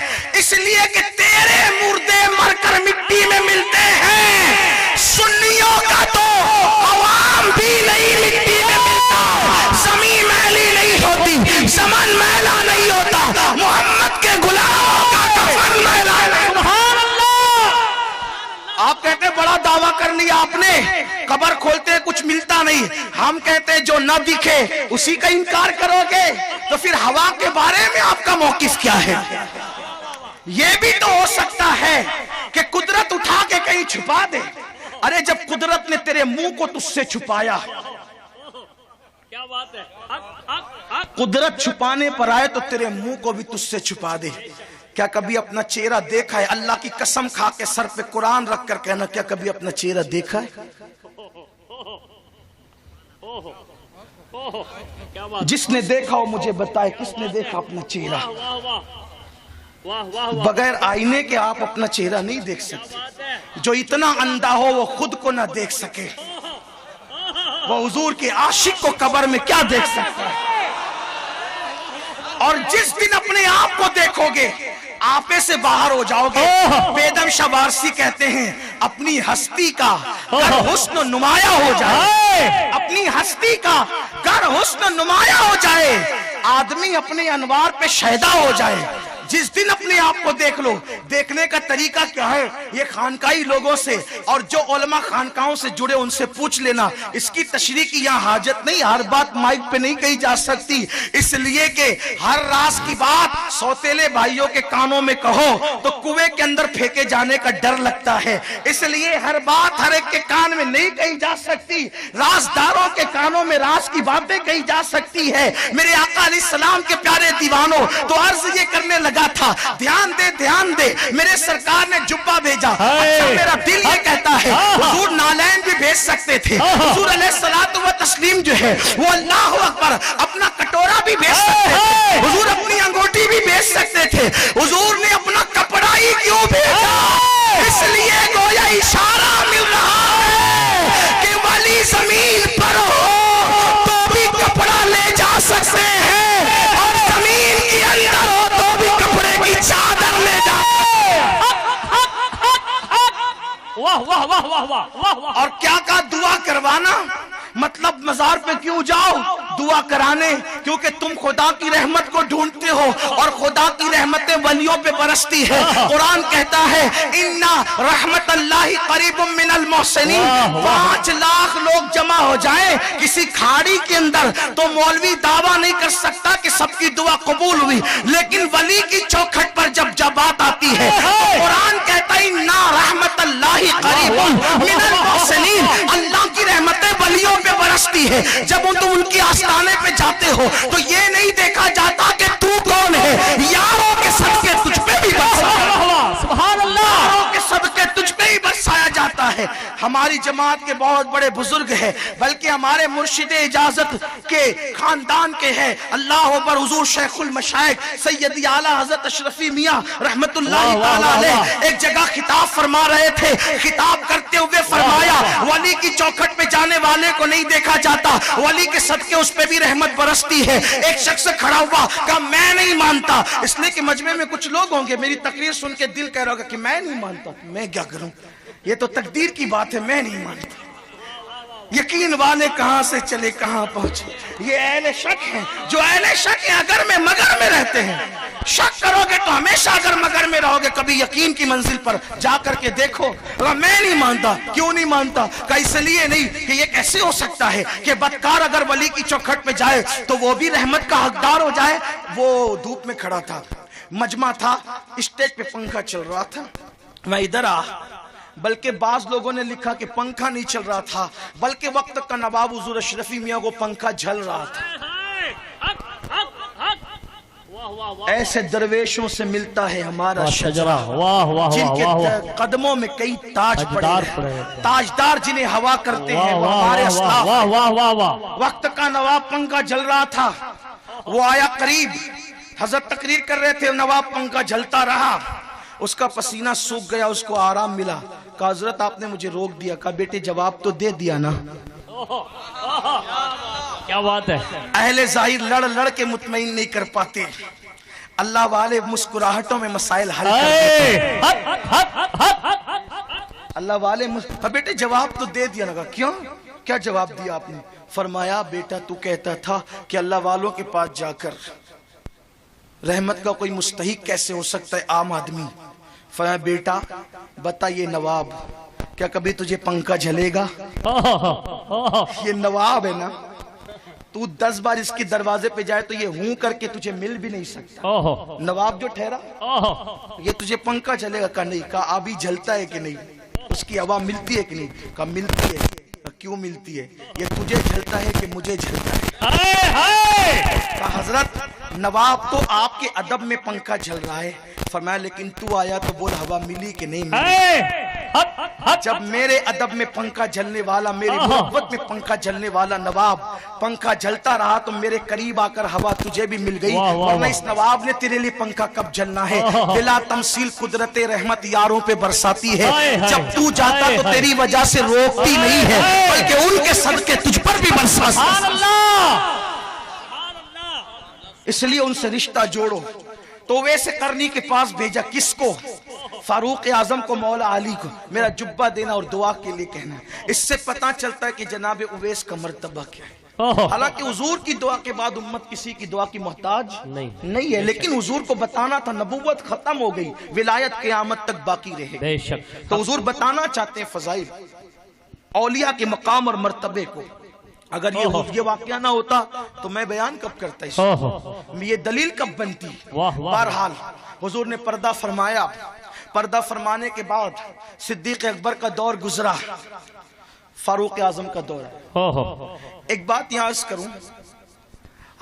اس لیے کہ تیرے مردے مر کر مٹی میں ملتے ہیں۔ سنیوں کا تو عوام بھی نہیں مٹی میں ملتا، زمین میلی نہیں ہوتی، زمن میلا نہیں ہوتا، محمد کے غلاموں کا کفن میلا نہیں ہوتا۔ آپ کہتے ہیں بڑا دعویٰ کر لیا آپ نے، قبر کھولتے کچھ ملتا نہیں۔ ہم کہتے ہیں جو نہ دکھے اسی کا انکار کرو گے تو پھر ہوا کے بارے میں آپ کا موقف کیا ہے؟ یہ بھی تو ہو سکتا ہے کہ قدرت اٹھا کے کہیں چھپا دے۔ ارے جب قدرت نے تیرے منہ کو تجھ سے چھپایا، کیا بات ہے، قدرت چھپانے پر آئے تو تیرے منہ کو بھی تجھ سے چھپا دے۔ کیا کبھی اپنا چہرہ دیکھا ہے؟ اللہ کی قسم کھا کے سر پہ قرآن رکھ کر کہنا، کیا کبھی اپنا چہرہ دیکھا ہے؟ کیا بات، جس نے دیکھا ہو مجھے بتائے کس نے دیکھا اپنا چہرہ؟ واہ واہ واہ واہ واہ، بغیر آئینے کے آپ اپنا چہرہ نہیں دیکھ سکتے۔ جو اتنا اندھا ہو وہ خود کو نہ دیکھ سکے، وہ حضور کے عاشق کو قبر میں کیا دیکھ سکتا ہے؟ اور جس دن اپنے آپ کو دیکھو گے آپے سے باہر ہو جاؤ گے۔ بیدم شاہ وارسی کہتے ہیں اپنی ہستی کا گر حسن نمایاں ہو جائے، اپنی ہستی کا گر حسن نمایاں ہو جائے، آدمی اپنے انوار پہ شہدا ہو جائے۔ جس دن اپنے آپ کو دیکھ لو، دیکھنے کا طریقہ کیا ہے؟ یہ خانقاہی لوگوں سے اور جو علماء خانقاہوں سے جڑے ان سے پوچھ لینا، اس کی تشریح کی یہاں حاجت نہیں، ہر بات مائک پہ نہیں کہی جا سکتی، اس لیے کہ ہر راز کی بات سوتیلے بھائیوں کے کانوں میں کہو تو کنویں کے اندر پھینکے جانے کا ڈر لگتا ہے، اس لیے ہر بات ہر ایک کے کان میں نہیں کہی جا سکتی، رازداروں کے کانوں میں راز کی باتیں کہی جا سکتی ہے۔ میرے آقا علیہ السلام کے پیارے دیوانوں، تو عرض یہ کرنے لگا تھا دھیان دے میرے سرکار نے جبہ بھیجا، اچھا میرا دل یہ کہتا ہے حضور نالین بھی بھیج سکتے تھے، حضور علیہ الصلوۃ والتسلیم جو ہے وہ اللہ اکبر اپنا کٹورا بھی بھیج سکتے تھے، حضور اپنی انگوٹھی بھی بھیج سکتے تھے، حضور نے اپنا کپڑا ہی کیوں بھیجا؟ اس لیے گویا اشارہ مل رہا ہے کہ ولی زمین پر ہو تو بھی کپڑا لے جا سکتے ہیں، اور زمین کے اندر ہو تو بھی کپڑے کی چادر لے جا۔ واہ واہ واہ واہ واہ واہ، اور کیا کہا؟ دعا کروانا، مطلب مزار پہ کیوں جاؤ؟ دعا کرانے، کیونکہ تم خدا کی رحمت کو ڈھونڈتے ہو اور خدا کی رحمتیں ولیوں پہ برستی ہے۔ قرآن کہتا ہے اِنَّا رحمت اللہ قریب من المحسنین، 5 لاکھ لوگ جمع ہو جائیں کسی کھاڑی کے اندر تو مولوی دعویٰ نہیں کر سکتا کہ سب کی دعا قبول ہوئی، لیکن ولی کی چوکھٹ پر جب بات آتی ہے تو قرآن کہتا ہے اِنَّا رحمت اللہ قریب من المحسنین، اللہ کی رحمتیں ولیوں پہ برستی ہے۔ جب تم ان کی آستانے پہ جاتے ہو تو یہ نہیں دیکھا جاتا کہ تو کون ہے، یاروں کے صدقے تجھ پہ بھی برسایا، سبحان اللہ، یاروں کے صدقے تجھ پہ ہی برسایا جاتا ہے۔ ہماری جماعت کے بہت بڑے بزرگ ہیں، بلکہ ہمارے مرشد اجازت کے خاندان کے ہیں، اللہ اکبر، حضور شیخ المشائخ سیدی اعلیٰ حضرت اشرفی میاں رحمت اللہ تعالیٰ علیہ ایک جگہ خطاب فرما رہے تھے، خطاب کرتے ہوئے فرمایا ولی کی چوکھٹ پہ جانے والے کو نہیں دیکھا جاتا، ولی کے صدقے اس پہ بھی رحمت برستی ہے۔ ایک شخص کھڑا ہوا کہا میں نہیں مانتا، اس لیے کہ مجمع میں کچھ لوگ ہوں گے میری تقریر سن کے دل کہہ رہا ہوگا کہ میں نہیں مانتا، میں کیا کروں، یہ تو تقدیر کی بات ہے، میں نہیں مانتا۔ یقین والے کہاں سے چلے کہاں پہنچے، یہ اہل شک ہیں، جو اہل شک ہیں اگر میں مگر میں رہتے ہیں، شک کرو گے تو ہمیشہ اگر مگر میں رہو گے، کبھی یقین کی منزل پر جا کر کے دیکھو۔ میں نہیں مانتا، کیوں نہیں مانتا؟ کہ اس لیے نہیں کہ یہ کیسے ہو سکتا ہے کہ بدکار اگر ولی کی چوکھٹ پہ جائے تو وہ بھی رحمت کا حقدار ہو جائے۔ وہ دھوپ میں کھڑا تھا، مجمع تھا، اسٹیج پہ پنکھا چل رہا تھا، میں ادھر بلکہ بعض لوگوں نے لکھا کہ پنکھا نہیں چل رہا تھا بلکہ وقت کا نواب حضور اشرفی میاں کو پنکھا جھل رہا تھا۔ ایسے درویشوں سے ملتا ہے ہمارا شجرہ، جن کے قدموں میں کئی تاج پڑے ہیں، تاجدار جنہیں ہوا کرتے ہیں وہ ہمارے اسلاف ہیں۔ وقت کا نواب پنکھا جھل رہا تھا، وہ آیا قریب، حضرت تقریر کر رہے تھے، نواب پنکھا جھلتا رہا، اس کا پسینہ سوکھ گیا، اس کو آرام ملا، کہا حضرت آپ نے مجھے روک دیا، کہا بیٹے جواب تو دے دیا نا۔ کیا بات ہے، اہل ظاہر لڑ لڑ کے مطمئن نہیں کر پاتے، اللہ والے مسکراہٹوں میں مسائل حل کر دیتے ہیں۔ اللہ والے بیٹے جواب تو دے دیا نا، کیوں، کیا جواب دیا آپ نے؟ فرمایا بیٹا تو کہتا تھا کہ اللہ والوں کے پاس جا کر رحمت کا کوئی مستحق کیسے ہو سکتا ہے عام آدمی۔ فرمایا بیٹا بتا یہ نواب کیا کبھی تجھے پنکھا جھلے گا؟ یہ نواب ہے نا، تو 10 بار اس کے دروازے پہ جائے تو یہ ہوں کر کے تجھے مل بھی نہیں سکتا۔ نواب جو ٹھہرا یہ تجھے پنکھا جھلے گا؟ کہا نہیں۔ کہا ابھی جھلتا ہے کہ نہیں، اس کی ہوا ملتی ہے کہ نہیں؟ کہا ملتی ہے۔ کیوں ملتی ہے؟ یہ تجھے جھلتا ہے کہ مجھے جھلتا ہے؟ کہا حضرت نواب تو آپ کے ادب میں پنکھا جل رہا ہے. فرمایا لیکن تو آیا تو بول ہوا ملی کہ نہیں ملی. جب میرے ادب میں پنکھا جلنے والا، میری محبت میں پنکھا جلنے والا نواب پنکھا جلتا رہا تو میرے قریب آ کر ہوا تجھے بھی مل گئی. ورنہ اس نواب نے تیرے لیے پنکھا کب جلنا ہے؟ بلا تمثیل قدرت رحمت یاروں پہ برساتی ہے. جب تو جاتا تو تیری وجہ سے روکتی نہیں ہے بلکہ ان کے صدقے تجھ پر بھی برساتی ہے. اس لیے ان سے رشتہ جوڑو. تو ویسے کرنی کے پاس بھیجا کس کو؟ فاروق اعظم کو، مولا علی کو میرا جبہ دینا اور دعا کے لیے کہنا. اس سے پتہ چلتا ہے کہ جناب اویس کا مرتبہ کیا ہے. حالانکہ حضور کی دعا کے بعد امت کسی کی دعا کی محتاج نہیں ہے، لیکن حضور کو بتانا تھا نبوت ختم ہو گئی، ولایت قیامت تک باقی رہے. تو حضور بتانا چاہتے ہیں فضائل اولیاء کے مقام اور مرتبے کو. اگر یہ واقعہ نہ ہوتا تو میں بیان کب کرتا اس یہ دلیل کب بنتی. بہرحال حضور نے پردہ فرمایا. پردہ فرمانے کے بعد صدیق اکبر کا دور گزرا، فاروق اعظم کا دور. ایک بات یہاں عرض کروں،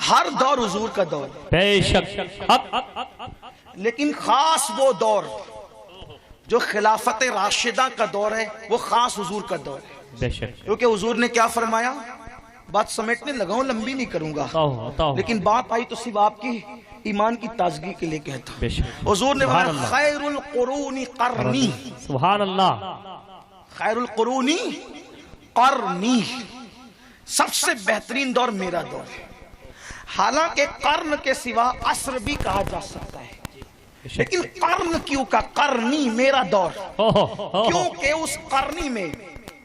ہر دور حضور کا دور، لیکن خاص وہ دور جو خلافت راشدہ کا دور ہے وہ خاص حضور کا دور ہے. کیونکہ حضور نے کیا فرمایا، بات سمیٹنے لگا ہوں، لمبی نہیں کروں گا، لیکن بات آئی تو صرف آپ کی ایمان کی تازگی کے لیے کہتا ہوں. حضور نے فرمایا خیر القرون قرنی. سبحان اللہ. خیر القرون قرنی، سب سے بہترین دور میرا دور ہے. حالانکہ قرن کے سوا عصر بھی کہا جا سکتا ہے، لیکن قرن کیوں کا قرنی میرا دور؟ کیونکہ اس قرنی میں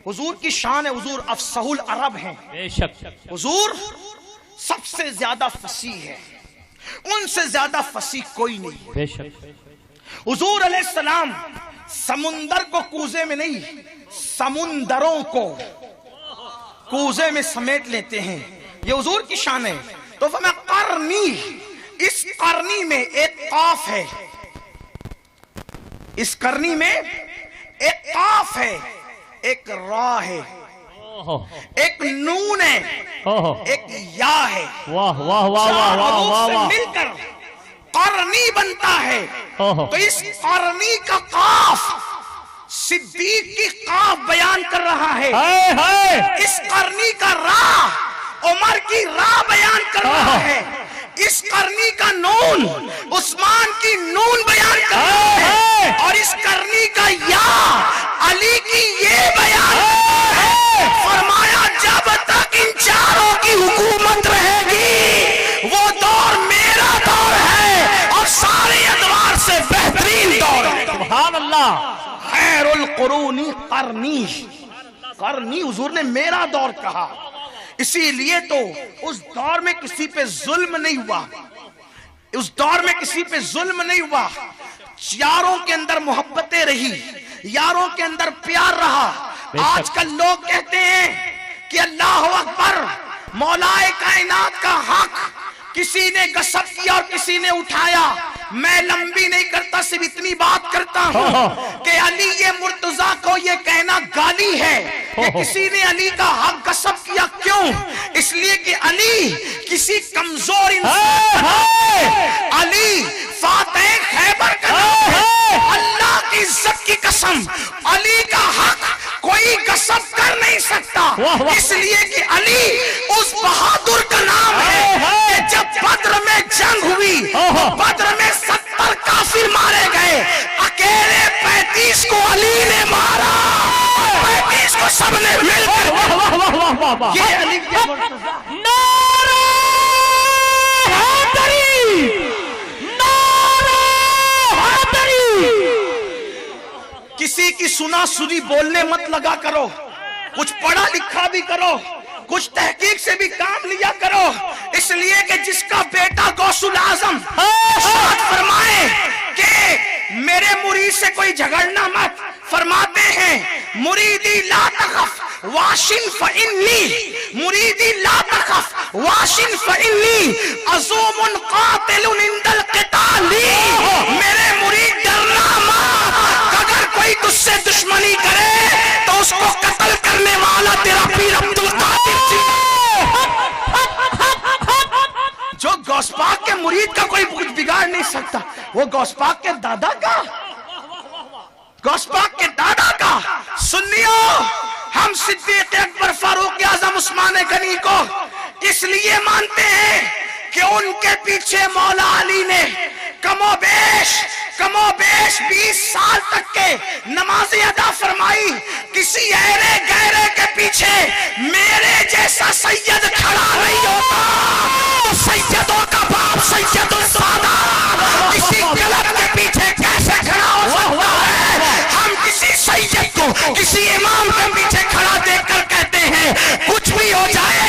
حضور کی شان ہے. حضور افصح العرب ہیں، حضور سب سے زیادہ فصیح ہے، ان سے زیادہ فصیح کوئی نہیں. حضور علیہ السلام سمندر کو کوزے میں نہیں، سمندروں کو کوزے میں سمیٹ لیتے ہیں. یہ حضور کی شان ہے. تو فرمایا قرنی، اس قرنی میں ایک قاف ہے، اس قرنی میں ایک قاف ہے، ایک را ہے، ایک نون ہے، ایک یا ہے. مل کر قرنی بنتا ہے. تو اس قرنی کا قاف صدیق کی قاف بیان کر رہا ہے، اس قرنی کا را عمر کی را بیان کر رہا ہے، اس قرنی کا نون عثمان کی نون بیان کر رہا ہے، اور اس قرنی کا یا علی کی یہ بیان ہے. فرمایا جب تک ان چاروں کی حکومت رہے گی وہ دور میرا دور ہے اور سارے ادوار سے بہترین دور ہے. سبحان اللہ. خیر القرون قرنی، قرنی حضور نے میرا دور کہا. اسی لیے تو اس دور میں کسی پہ ظلم نہیں ہوا، اس دور میں کسی پہ ظلم نہیں ہوا. یاروں کے اندر محبتیں رہی، یاروں کے اندر پیار رہا. آج کل لوگ کہتے ہیں کہ اللہ اکبر، مولا کائنات کا حق کسی نے غصب کیا اور کسی نے اٹھایا. میں لمبی نہیں کرتا، صرف اتنی بات کرتا ہوں کہ علی یہ مرتضیٰ کو یہ کہنا گالی ہے کہ کسی نے علی کا حق غصب کیا. کیوں؟ اس لیے کہ علی کسی کمزور انسان، علی فاتح خیبر کا نام ہے. اللہ کی عزت کی قسم علی کا حق کوئی غصب کر نہیں سکتا، اس لیے کہ علی اس بہادر کا نام ہے کہ جب بدر میں جنگ ہوئی، بدر میں 70 کافر مارے گئے، اکیلے 35 کو علی نے مارا، 35 کو سب نے مل کر. یہ علی کے مرتضی. نعرہ حیدری، نعرہ حیدری. کسی کی سنا سنی بولنے مت لگا کرو، کچھ پڑھا لکھا بھی کرو، کچھ تحقیق سے بھی کام لیا کرو. اس لیے کہ جس کا بیٹا غوث الاعظم فرمائے کہ میرے مرید سے کوئی جھگڑنا مت، فرماتے ہیں مریدی لا تخف واشن فإنی، مریدی لا تخف واشن فإنی عزوم قاتل عند القتال. میرے مرید ڈرنا مت، اگر کوئی تجھ سے دشمنی کرے تو اس کو قتل کرنے والا تیرا پیر عبد القادر جی. نہیں سکتا. وہ غوث پاک کے دادا کا، غوث پاک کے دادا کا. سنیو، ہم صدیق اکبر، فاروق اعظم، عثمان غنی کو اس لیے مانتے ہیں کہ ان کے پیچھے مولا علی نے کم و بیش 20 سال تک کے نمازیں ادا فرمائی. کسی ایرے گہرے کے پیچھے میرے جیسا سید کھڑا نہیں ہوتا. سیدوں کا باپ سید السادات کسی غلط کے پیچھے کیسے کھڑا ہو سکتا ہے؟ ہم کسی سید کو کسی امام کے پیچھے کھڑا دیکھ کر کہتے ہیں کچھ بھی ہو جائے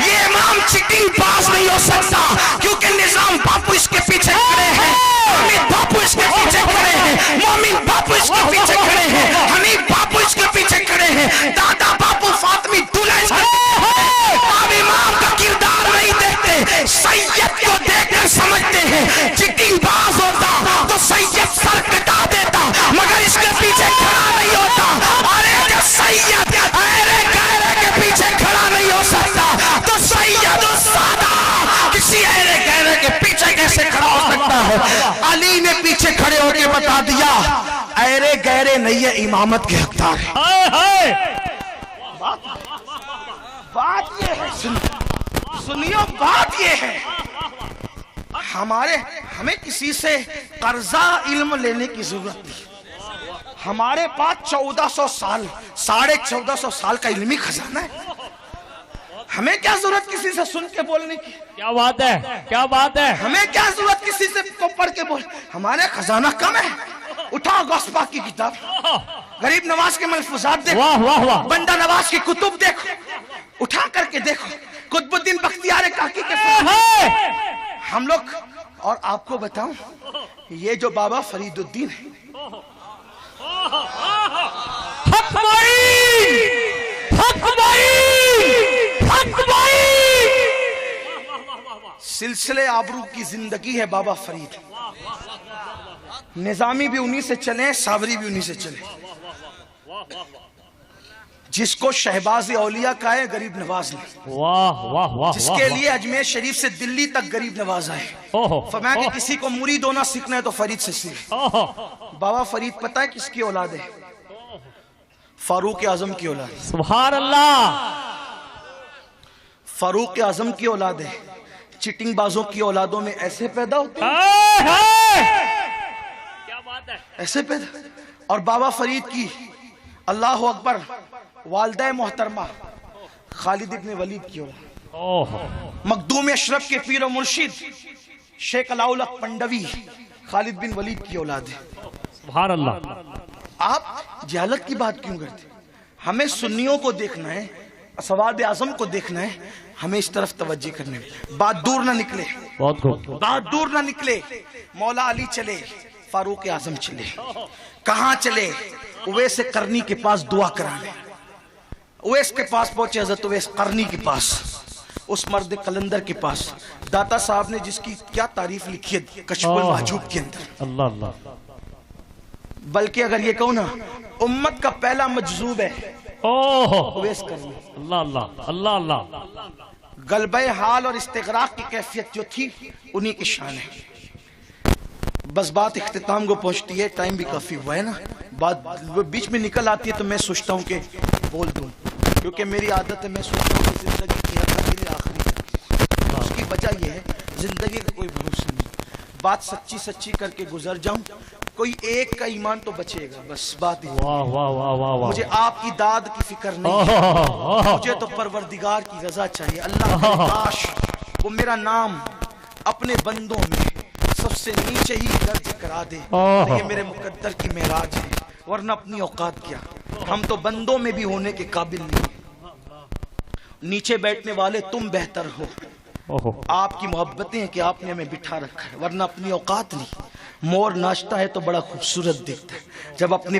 یہ امام چٹنگ باز نہیں ہو سکتا، کیونکہ نظام باپو اس کے پیچھے کھڑے ہیں، حمید باپو اس کے پیچھے کھڑے ہیں، مومن باپو اس کے پیچھے کھڑے ہیں، حمید باپو اس کے پیچھے کھڑے ہیں، دادا باپو فاطمی دلہا اس کے پیچھے کھڑے ہیں. آپ امام کا کردار نہیں دیکھتے، سید کو دیکھ کر سمجھتے ہیں. چٹنگ باز ہوتا تو سید سر کٹا دیتا، مگر اس کے پیچھے کھڑا نہیں ہوتا. ارے جو سید ایرے گہرے کے پیچھے کھڑا نہیں ہو سکتا تو سید السادات کسی ایرے گہرے کے پیچھے کیسے کھڑا ہو سکتا ہے؟ علی نے پیچھے کھڑے ہو کے بتا دیا ایرے گہرے نہیں ہے، امامت کے حقدار ہے. بات یہ ہے، سنیو، بات یہ ہے ہمیں کسی سے قرضہ علم لینے کی ضرورت نہیں. ہمارے پاس 1400 سال 1450 سال کا علمی خزانہ ہے. ہمیں کیا ضرورت کسی سے سن کے بولنے کی؟ کیا بات ہے، کیا بات ہے. ہمیں کیا ضرورت کسی سے کو پڑھ کے بول؟ ہمارے خزانہ کم ہے. اٹھاؤ غوث پاک کی کتاب، غریب نواز کے ملفوظات دیکھو، واہ واہ واہ، بندہ نواز کی کتب دیکھو، اٹھا کر کے دیکھو، قطب الدین بختیار کاکی کے ہم لوگ. اور آپ کو بتاؤں، یہ جو بابا فرید الدین ہے، سلسلے آبرو کی زندگی ہے بابا فرید. نظامی بھی انہی سے چلے، صابری بھی انہی سے چلے. جس کو شہباز اولیاء کہا ہے غریب نواز نے، واہ واہ واہ، جس کے لیے اجمیر شریف سے دلی تک غریب نواز آئے. فرمایا کہ کسی کو مرید ہونا سیکھنا ہے تو فرید سے سیکھ. بابا فرید پتہ ہے کس کی اولاد ہے؟ فاروق اعظم کی اولاد. سبحان اللہ. فاروق اعظم کی اولاد ہے. چٹنگ بازوں کی اولادوں میں ایسے پیدا ہوتے ہیں، کیا بات ہے، ایسے پیدا. اور بابا فرید کی اللہ اکبر والدہ محترمہ خالد ابن ولید کی اولاد. مخدوم اشرف کے پیر و مرشد شیخ علاؤلق پنڈوی خالد بن ولید کی اولاد ہے. سبحان اللہ. آپ جہالت کی بات کیوں کرتے؟ ہمیں سنیوں کو دیکھنا ہے، سواد اعظم کو دیکھنا ہے، ہمیں اس طرف توجہ کرنے میں. بات دور نہ نکلے، بہت خوب. بات دور نہ نکلے. مولا علی چلے، فاروق اعظم چلے. کہاں چلے؟ اویس قرنی کے پاس دعا کرانے. اویس کے پاس پہنچے، حضرت اویس قرنی کے پاس، اس مرد قلندر کے پاس. داتا صاحب نے جس کی کیا تعریف لکھی ہے کشف المحجوب کے اندر. اللہ اللہ. بلکہ اگر یہ کہوں نا، امت کا پہلا مجذوب ہے اویس قرنی. اللہ اللہ اللہ اللہ. غلبہ حال اور استغراق کی کیفیت جو تھی انہی کی شان ہے. بس بات اختتام کو پہنچتی ہے، ٹائم بھی کافی ہوا ہے نا. بات بیچ میں نکل آتی ہے تو میں سوچتا ہوں کہ بول دوں، کیونکہ میری عادت ہے، میں سوچتا ہوں کہ زندگی کی ہر میری آخری. اس کی وجہ یہ ہے زندگی کا کوئی بھروسہ نہیں. بات سچی سچی کر کے گزر جاؤں، کوئی ایک کا ایمان تو بچے گا. بس بات ہی. واہ واہ واہ واہ. مجھے آپ کی داد کی فکر نہیں، مجھے تو پروردگار کی رضا چاہیے. اللہ کاش وہ میرا نام اپنے بندوں میں سب سے نیچے ہی درج کرا دے. یہ میرے مقدر کی معراج ہے، ورنہ اپنی اوقات کیا. ہم تو بندوں میں بھی ہونے کے قابل نہیں. نیچے بیٹھنے والے تم بہتر ہو. آپ کی محبتیں ہیں کہ آپ نے ہمیں بٹھا رکھا ہے، ورنہ اپنی اوقات نہیں. مور ناچتا ہے تو بڑا خوبصورت دکھتا ہے، جب اپنے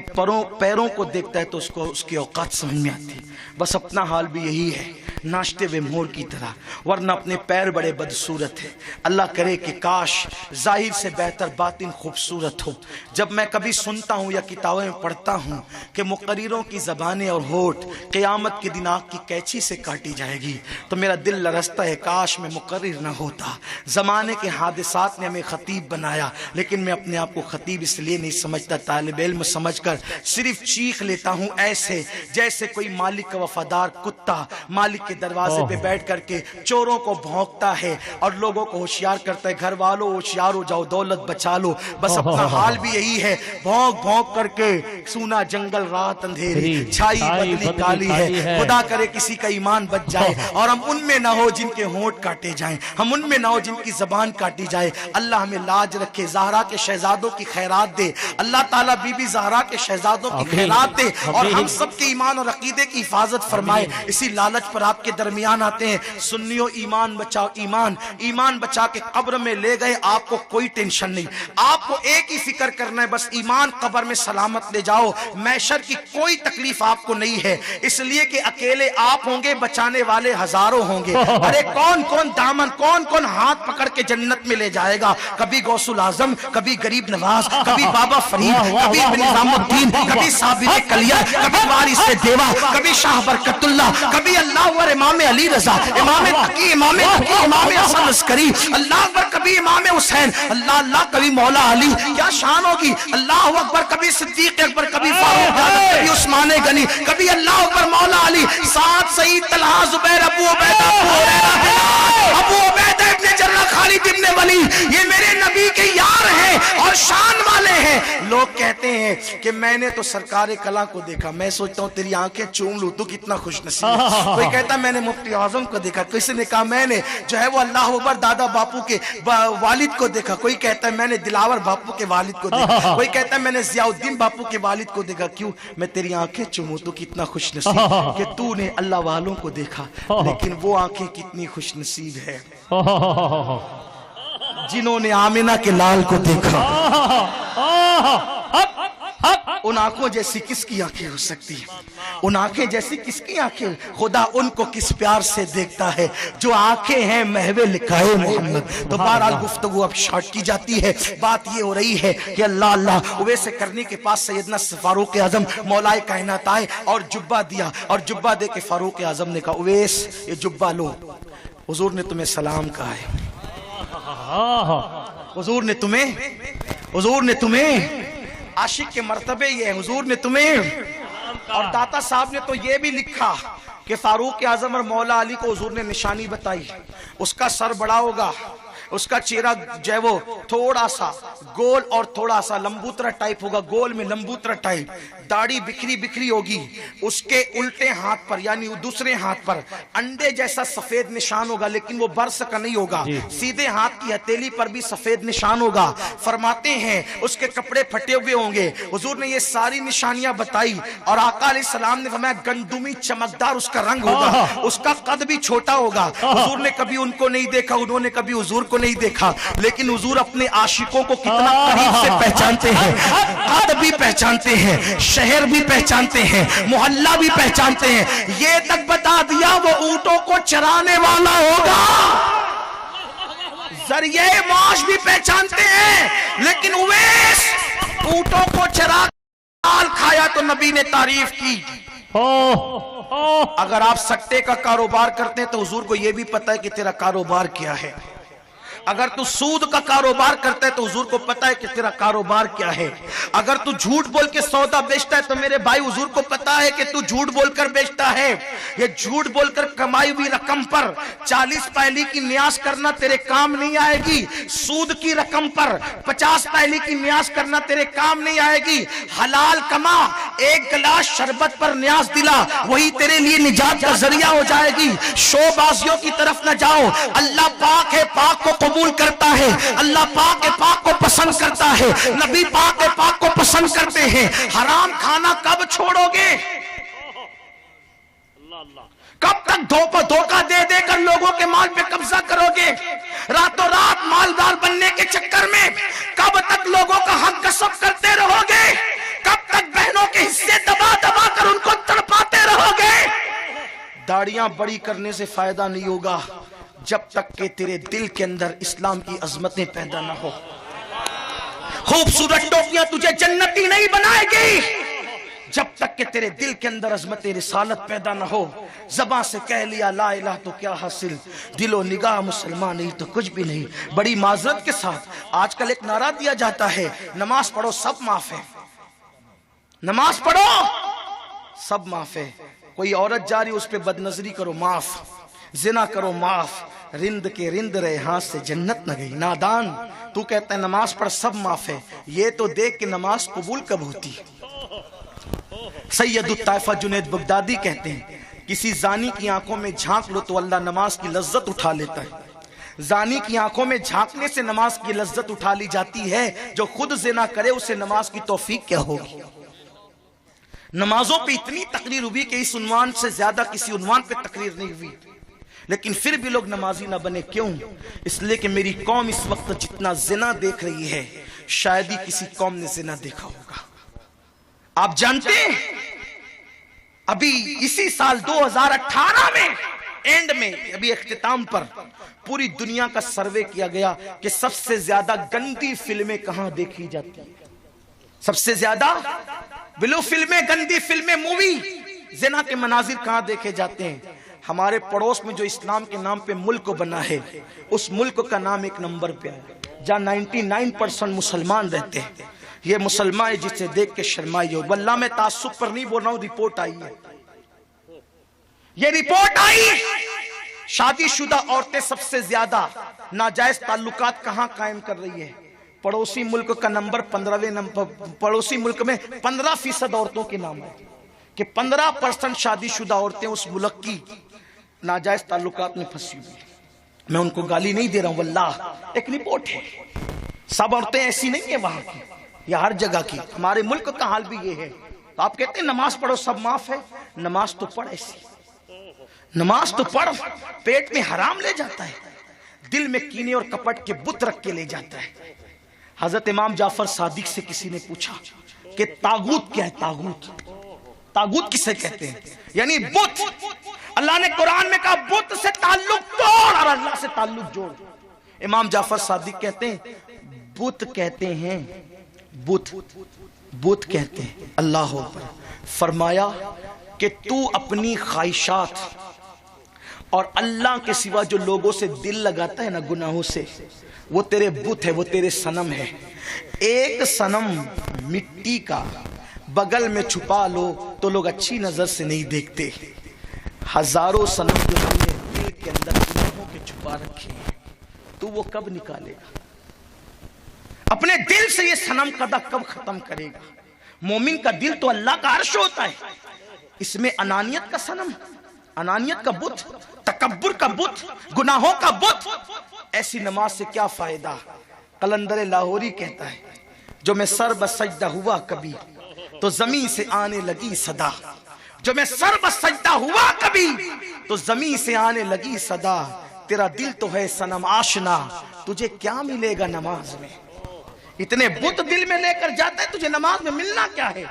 پیروں کو دیکھتا ہے تو اس کو اس کی اوقات سمجھ میں آتی. بس اپنا حال بھی یہی ہے ناشتے ہوئے مور کی طرح, ورنہ اپنے پیر بڑے بدصورت ہیں. اللہ کرے کہ کاش ظاہر سے بہتر باطن خوبصورت ہو. جب میں کبھی سنتا ہوں یا کتابوں میں پڑھتا ہوں کہ مقرروں کی زبانیں اور ہونٹ قیامت کے دن آگ کی کینچی سے کاٹی جائے گی, تو میرا دل لرزتا ہے کاش میں مقرر نہ ہوتا. زمانے کے حادثات نے ہمیں خطیب بنایا, لیکن میں اپنے آپ کو خطیب اس لیے نہیں سمجھتا, طالب علم سمجھ کر صرف چیخ لیتا ہوں ایسے جیسے کوئی مالک کا وفادار کتا مالک کے دروازے پہ بیٹھ کر کے چوروں کو بھونکتا ہے اور لوگوں کو ہوشیار کرتا ہے, گھر والوں ہوشیار ہو جاؤ, دولت بچا لو. بس اپنا حال بھی یہی ہے, بھونک بھونک کر کے سونا جنگل رات اندھیری چھائی بدلی کالی ہے. خدا کرے کسی کا ایمان بچ جائے اور ہم ان میں نہ ہو جن کے ہونٹ کاٹے جائیں, ہم ان میں نہ ہو جن کی زبان کاٹی جائے. اللہ ہمیں لاج رکھے, زہرا کے شہزادوں کی خیرات دے, اللہ تعالیٰ بی بی زہرا کے شہزادوں کی خیرات دے, اور ہم سب کے ایمان اور عقیدے کی حفاظت فرمائے. اسی لالچ پر آپ کے درمیان آتے ہیں, سنیو ایمان بچاؤ, ایمان بچا کے قبر میں لے گئے, آپ کو کوئی ٹینشن نہیں, آپ کو ایک ہی فکر کرنا ہے, بس ایمان قبر میں سلامت لے جاؤ, محشر کی کوئی تکلیف آپ کو نہیں ہے. اس لیے کہ اکیلے آپ ہوں گے, بچانے والے ہزاروں ہوں گے. ارے کون کون دامن, کون کون ہاتھ پکڑ کے جنت میں لے جائے گا, کبھی غوث الاعظم, کبھی غریب نواز, کبھی بابا فرید, کبھی ابن نظام الدین, کبھی صابر کلیہ, کبھی وارث دیوا, کبھی شاہ برکت اللہ, کبھی اللہ اکبر امام علی رضا, امام تقی, امام حسن عسکری, اللہ اکبر, کبھی امام حسین, اللہ اللہ, کبھی مولا علی, کیا شان ہوگی, اللہ اکبر, کبھی صدیق اکبر, کبھی فاروق اعظم, کبھی عثمان غنی, کبھی اللہ اکبر مولا علی, سعد, سعید, طلحہ, زبیر, ابو عبیدہ, ابو عبیدہ ابن جرح, خالد ابن ولید, یہ میرے نبی کے یار ہیں اور شان والے ہیں. لوگ کہتے ہیں کہ میں نے تو سرکار کلاں کو دیکھا, میں سوچتا ہوں تیری آنکھیں چوم لوں, تو کتنا خوش نصیب ہے. کوئی کہتا ہے میں نے مفتی اعظم کو دیکھا, کسی نے کہا میں نے جو ہے وہ اللہ اکبر دادا باپو کے والد کو دیکھا, کوئی کہتا ہے میں نے دلاور باپو کے والد کو دیکھا, کوئی کہتا ہے میں نے ضیاء الدین باپو کے والد کو دیکھا. کیوں؟ میں تیری آنکھیں چوموں تو کتنا خوش نصیب کہ تو نے اللہ والوں کو دیکھا, لیکن وہ آنکھیں کتنی خوش نصیب ہے جنہوں نے آمنہ کے لال کو دیکھا. ان آنکھوں جیسی کس کی آنکھیں ہو سکتی ہیں, ان آنکھیں جیسی کس کی آنکھیں, خدا ان کو کس پیار سے دیکھتا ہے جو آنکھیں ہیں محو لکھائے محمد. تو بہرحال گفتگو اب شارٹ کی جاتی ہے. بات یہ ہو رہی ہے کہ اللہ اللہ اویس کرنی کے پاس سیدنا فاروق اعظم مولائے کائنات آئے اور جبہ دیا, اور جبہ دے کے فاروق اعظم نے کہا اویس یہ جبہ لو, حضور نے تمہیں سلام کہا ہے, حضور نے تمہیں عاشق کے مرتبے یہ ہے, حضور نے تمہیں. اور داتا صاحب نے تو یہ بھی لکھا کہ فاروق اعظم اور مولا علی کو حضور نے نشانی بتائی, اس کا سر بڑا ہوگا, اس کا چہرہ جو ہے وہ تھوڑا سا گول اور تھوڑا سا لمبوترا ٹائپ ہوگا, گول میں لمبوترا ٹائپ, داڑھی بکھری ہوگی, اس کے الٹے ہاتھ پر یعنی دوسرے ہاتھ پر انڈے جیسا سفید نشان ہوگا, لیکن وہ برس کا نہیں ہوگا, سیدھے ہاتھ کی ہتھیلی پر بھی سفید نشان ہوگا. فرماتے ہیں اس کے کپڑے پھٹے ہوئے ہوں گے. حضور نے یہ ساری نشانیاں بتائی, اور آقا علیہ السلام نے فرمایا گندمی چمکدار اس کا رنگ ہوگا, اس کا قد بھی چھوٹا ہوگا. حضور نے کبھی ان کو نہیں دیکھا, انہوں نے کبھی حضور کو نہیں دیکھا, لیکن حضور اپنے عاشقوں کو کتنا قریب سے پہچانتے ہیں, قد بھی پہچانتے ہیں, شہر بھی پہچانتے ہیں, محلہ بھی پہچانتے ہیں. یہ تک بتا دیا وہ اونٹوں کو چرانے والا ہوگا, ذریعہ معاش بھی پہچانتے ہیں, لیکن اویس اونٹوں کو چرا مال کھایا تو نبی نے تعریف کی. اگر آپ سٹے کا کاروبار کرتے ہیں تو حضور کو یہ بھی پتا ہے کہ تیرا کاروبار کیا ہے. اگر تو سود کا کاروبار کرتا ہے تو حضور کو پتا ہے کہ تیرا کاروبار کیا ہے. اگر تو جھوٹ بول کے سودا بیچتا ہے تو میرے بھائی حضور کو پتا ہے کہ تو جھوٹ بول کر بیچتا ہے. یہ جھوٹ بول کر کمائی ہوئی رقم پر 40 پہلی کی نیاز کرنا تیرے کام نہیں آئے گی, سود کی رقم پر 50 پہلی کی نیاز کرنا تیرے کام نہیں آئے گی. حلال کما, ایک گلاس شربت پر نیاز دلا, وہی تیرے لیے نجات کا ذریعہ ہو جائے گی. شو بازیوں کی طرف نہ جاؤ, اللہ پاک ہے, پاک کو قبول کرتا ہے, اللہ پاک ہے, پاک کو پسند کرتا ہے, نبی پاک ہے, پاک کو پسند کرتے ہیں. حرام کھانا کب چھوڑو گے, کب تک دھوکہ دے دے کر لوگوں کے مال پہ قبضہ کرو گے, راتوں رات مالدار بننے کے چکر میں کب تک لوگوں کا حق غصب کرتے رہو گے, کب تک بہنوں کے حصے دبا دبا کر ان کو تڑپاتے رہو گے؟ داڑیاں بڑی کرنے سے فائدہ نہیں ہوگا جب تک کہ تیرے دل کے اندر اسلام کی عظمتیں پیدا نہ ہو. خوبصورت ٹوپیاں تجھے جنتی نہیں بنائے گی جب تک کہ تیرے دل کے اندر عظمت رسالت پیدا نہ ہو. زبان سے کہہ لیا لا الہ تو کیا حاصل، دل و نگاہ مسلمان نہیں تو کچھ بھی نہیں. بڑی معذرت کے ساتھ آج کل ایک نعرہ دیا جاتا ہے نماز پڑھو سب معاف ہے، نماز پڑھو سب معاف ہے. کوئی عورت جا رہی اس پہ بد نظری کرو معاف، زنا کرو معاف، رند کے رند رہے ہاتھ سے جنت نہ گئی. نادان تو کہتا ہے نماز پڑھ سب معاف ہے، یہ تو دیکھ کہ نماز قبول کب ہوتی. سید الطائفہ جنید بغدادی کہتے ہیں کسی زانی کی آنکھوں میں جھانک لو تو اللہ نماز کی لذت اٹھا لیتا ہے. زانی کی آنکھوں میں جھانکنے سے نماز کی لذت اٹھا لی جاتی ہے، جو خود زنا کرے اسے نماز کی توفیق کیا ہوگی. نمازوں پہ اتنی تقریر ہوئی کہ اس عنوان سے زیادہ کسی عنوان پہ تقریر نہیں ہوئی، لیکن پھر بھی لوگ نمازی نہ بنے. کیوں؟ اس لیے کہ میری قوم اس وقت جتنا زنا دیکھ رہی ہے شاید ہی کسی قوم نے زنا دیکھا ہوگا. آپ جانتے ہیں ابھی اسی سال 2018 میں اینڈ میں ابھی اختتام پر پوری دنیا کا سروے کیا گیا کہ سب سے زیادہ گندی فلمیں کہاں دیکھی جاتی ہیں. سب سے زیادہ بلو فلمیں، گندی فلمیں، مووی، زنا کے مناظر کہاں دیکھے جاتے ہیں؟ ہمارے پڑوس میں جو اسلام کے نام پہ ملک بنا ہے اس ملک کا نام ایک نمبر پہ ہے جہاں 99% مسلمان رہتے ہیں. یہ مسلمان جسے دیکھ کے شرمائی ہو. واللہ میں تعصب پر نہیں بول رہا ہوں، رپورٹ آئی ہے، یہ رپورٹ آئی. شادی شدہ عورتیں سب سے زیادہ ناجائز تعلقات کہاں قائم کر رہی ہے؟ پڑوسی ملک کا نمبر 15ویں نمبر. پڑوسی ملک میں 15% عورتوں کے نام ہے کہ 15% شادی شدہ عورتیں اس ملک کی ناجائز تعلقات میں پھنسی ہوئی. میں ان کو گالی نہیں دے رہا ہوں، واللہ ایک رپورٹ ہے. سب عورتیں ایسی نہیں ہیں وہاں کی یا ہر جگہ کی. ہمارے ملک کا حال بھی یہ ہے. تو آپ کہتے ہیں نماز پڑھو سب معاف ہے. نماز تو پڑھ ایسی، نماز تو پڑھ پیٹ میں حرام لے جاتا ہے، دل میں کینے اور کپٹ کے بت رکھ کے لے جاتا ہے. حضرت امام جعفر صادق سے کسی نے پوچھا کہ طاغوت کیا ہے؟ طاغوت، طاغوت کسے کہتے ہیں؟ یعنی بت. اللہ نے قرآن میں کہا بت سے تعلق توڑ اور اللہ سے تعلق جوڑ. امام جعفر صادق کہتے ہیں بت کہتے ہیں، بت بت کہتے ہیں. اللہ اکبر. فرمایا کہ تو اپنی خواہشات اور اللہ کے سوا جو لوگوں سے دل لگاتا ہے نا گناہوں سے، وہ تیرے بت ہے، وہ تیرے صنم ہے. ایک صنم مٹی کا بغل میں چھپا لو تو لوگ اچھی نظر سے نہیں دیکھتے. ہزاروں صنم جو ہم نے دل کے اندر گناہوں کے چھپا رکھے ہیں، تو وہ کب نکالے گا؟ اپنے دل سے یہ صنم قدہ کب ختم کرے گا؟ مومن کا دل تو اللہ کا عرش ہوتا ہے، اس میں انانیت کا صنم، انانیت کا بت، تکبر کا بت، گناہوں کا بت. ایسی نماز سے کیا فائدہ؟ قلندر لاہوری کہتا ہے جو میں سر بسجدہ ہوا کبھی تو زمین سے آنے لگی صدا. جو میں سر بسجدہ ہوا کبھی تو زمین سے آنے لگی صدا. تیرا دل تو ہے صنم آشنا، تجھے کیا ملے گا نماز میں؟ اتنے بت دل میں لے کر جاتا ہے، تجھے نماز میں ملنا کیا ہے؟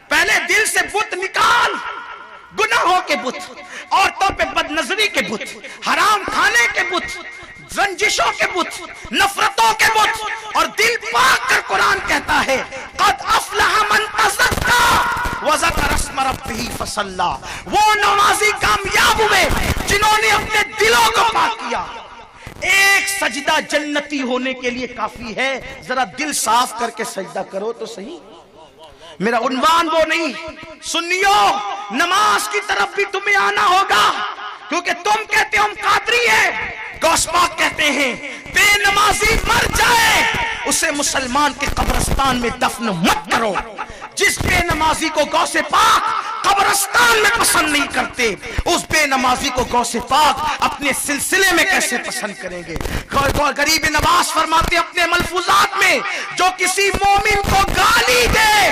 پہلے دل سے بت نکال. گناہوں کے بت، عورتوں پہ بد نظری کے بت، حرام کھانے کے بت، رنجشوں کے بت، نفرتوں کے بت، اور دل پاک کر قرآن کہتا ہے قد افلح من تزکا وذکر اسم ربہ فصلی. وہ نمازی کامیاب ہوئے جنہوں نے اپنے دلوں کو پاک کیا. ایک سجدہ جنتی ہونے کے لیے کافی ہے. ذرا دل صاف کر کے سجدہ کرو تو صحیح. میرا عنوان وہ نہیں. سنیو، نماز کی طرف بھی تمہیں آنا ہوگا، کیونکہ تم کہتے ہو ہم قادری ہیں. غوث پاک کہتے ہیں بے نمازی مر جائے اسے مسلمان کے قبرستان میں دفن مت کرو. جس بے نمازی کو غوث پاک قبرستان میں پسند نہیں کرتے، اس بے نمازی کو غوث پاک اپنے سلسلے میں کیسے پسند کریں گے؟ غریب نواز فرماتے اپنے ملفوظات میں جو کسی مومن کو گالی دے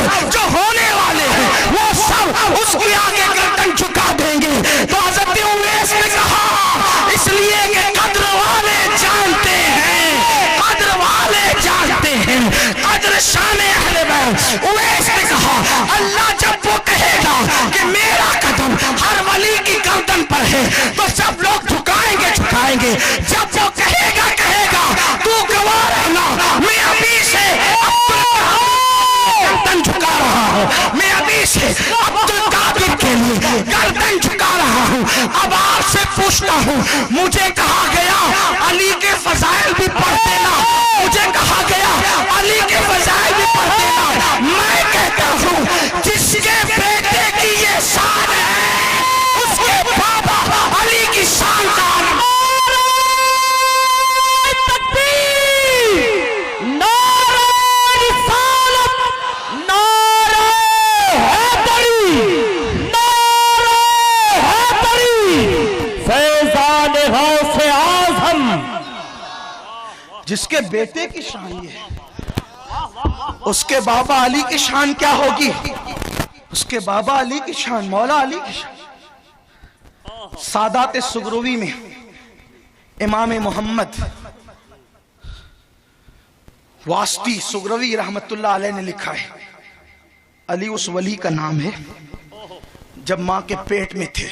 سب جو ہونے والے ہیں وہ سب اس کے آگے گردن جھکا دیں گے. تو حضرت اویس نے کہا اس لیے کہ قدر والے جانتے ہیں, قدر والے جانتے ہیں قدر شان اہل بیت. اویس نے کہا اللہ جب وہ کہے گا کہ میرا قدم ہر ولی کی گردن پر ہے تو سب لوگ جھکائیں گے. جب وہ کہے گا تو گواہ رہنا میں ابھی سے گردن جھکا رہا ہوں, میں ابھی سے عبدالقادر کے لیے گردن جھکا رہا ہوں. اب آپ سے پوچھتا ہوں, مجھے کہا گیا علی کے فضائل بھی پڑھ دینا, مجھے کہا گیا علی کے فضائل بھی پڑھ دینا. میں کہتا ہوں جس کے بیٹے کی یہ شان ہے اس کے بابا علی کی شان کا جس کے بیٹے کی شان یہ ہے اس کے بابا علی کی شان کیا ہوگی؟ اس کے بابا علی کی شان, مولا علی کی شان. سادات سغروی میں امام محمد واسطی سغروی رحمت اللہ علیہ نے لکھا ہے, علی اس ولی کا نام ہے جب ماں کے پیٹ میں تھے,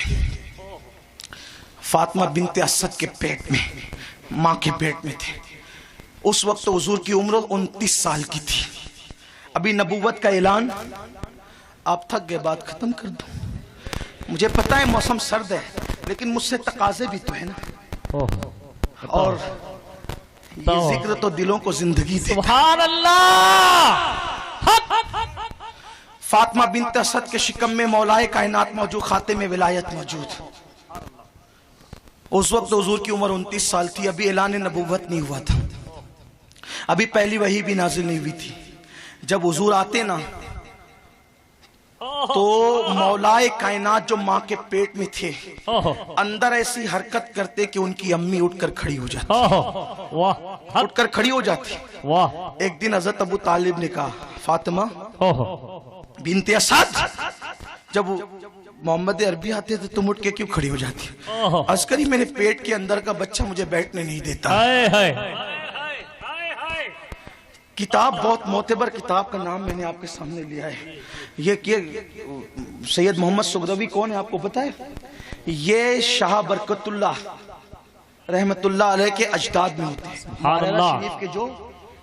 فاطمہ بنت اسد کے پیٹ میں, ماں کے پیٹ میں تھے. اس وقت حضور کی عمر 29 سال کی تھی. ابھی نبوت کا اعلان, آپ تھک گئے بات ختم کر دوں. مجھے پتا ہے موسم سرد ہے لیکن مجھ سے تقاضے بھی تو ہے نا, اور یہ ذکر تو دلوں کو زندگی دیتا. سبحان اللہ. فاطمہ بنت اسد کے شکم میں مولائے کائنات موجود, خاتم ولایت موجود. اس وقت حضور کی عمر 29 سال تھی. ابھی اعلان نبوت نہیں ہوا تھا, ابھی پہلی وحی بھی نازل نہیں ہوئی تھی. جب حضور آتے نا تو مولائے کائنات جو ماں کے پیٹ میں تھے اندر ایسی حرکت کرتے کہ ان کی امی اٹھ کر کھڑی ہو جاتی, اٹھ کر کھڑی ہو جاتی. ایک دن حضرت ابو طالب نے کہا فاطمہ بنت اسد, جب محمد عربی آتے تھے تم اٹھ کے کیوں کھڑی ہو جاتی؟ عرض کری میرے پیٹ کے اندر کا بچہ مجھے بیٹھنے نہیں دیتا. کتاب بہت معتبر کتاب کا نام میں نے آپ کے سامنے لیا ہے. یہ سید محمد سغروی کون ہے آپ کو پتا ہے؟ یہ شاہ برکت اللہ رحمت اللہ علیہ کے اجداد میں ہوتے ہیں, محررہ شریف کے جو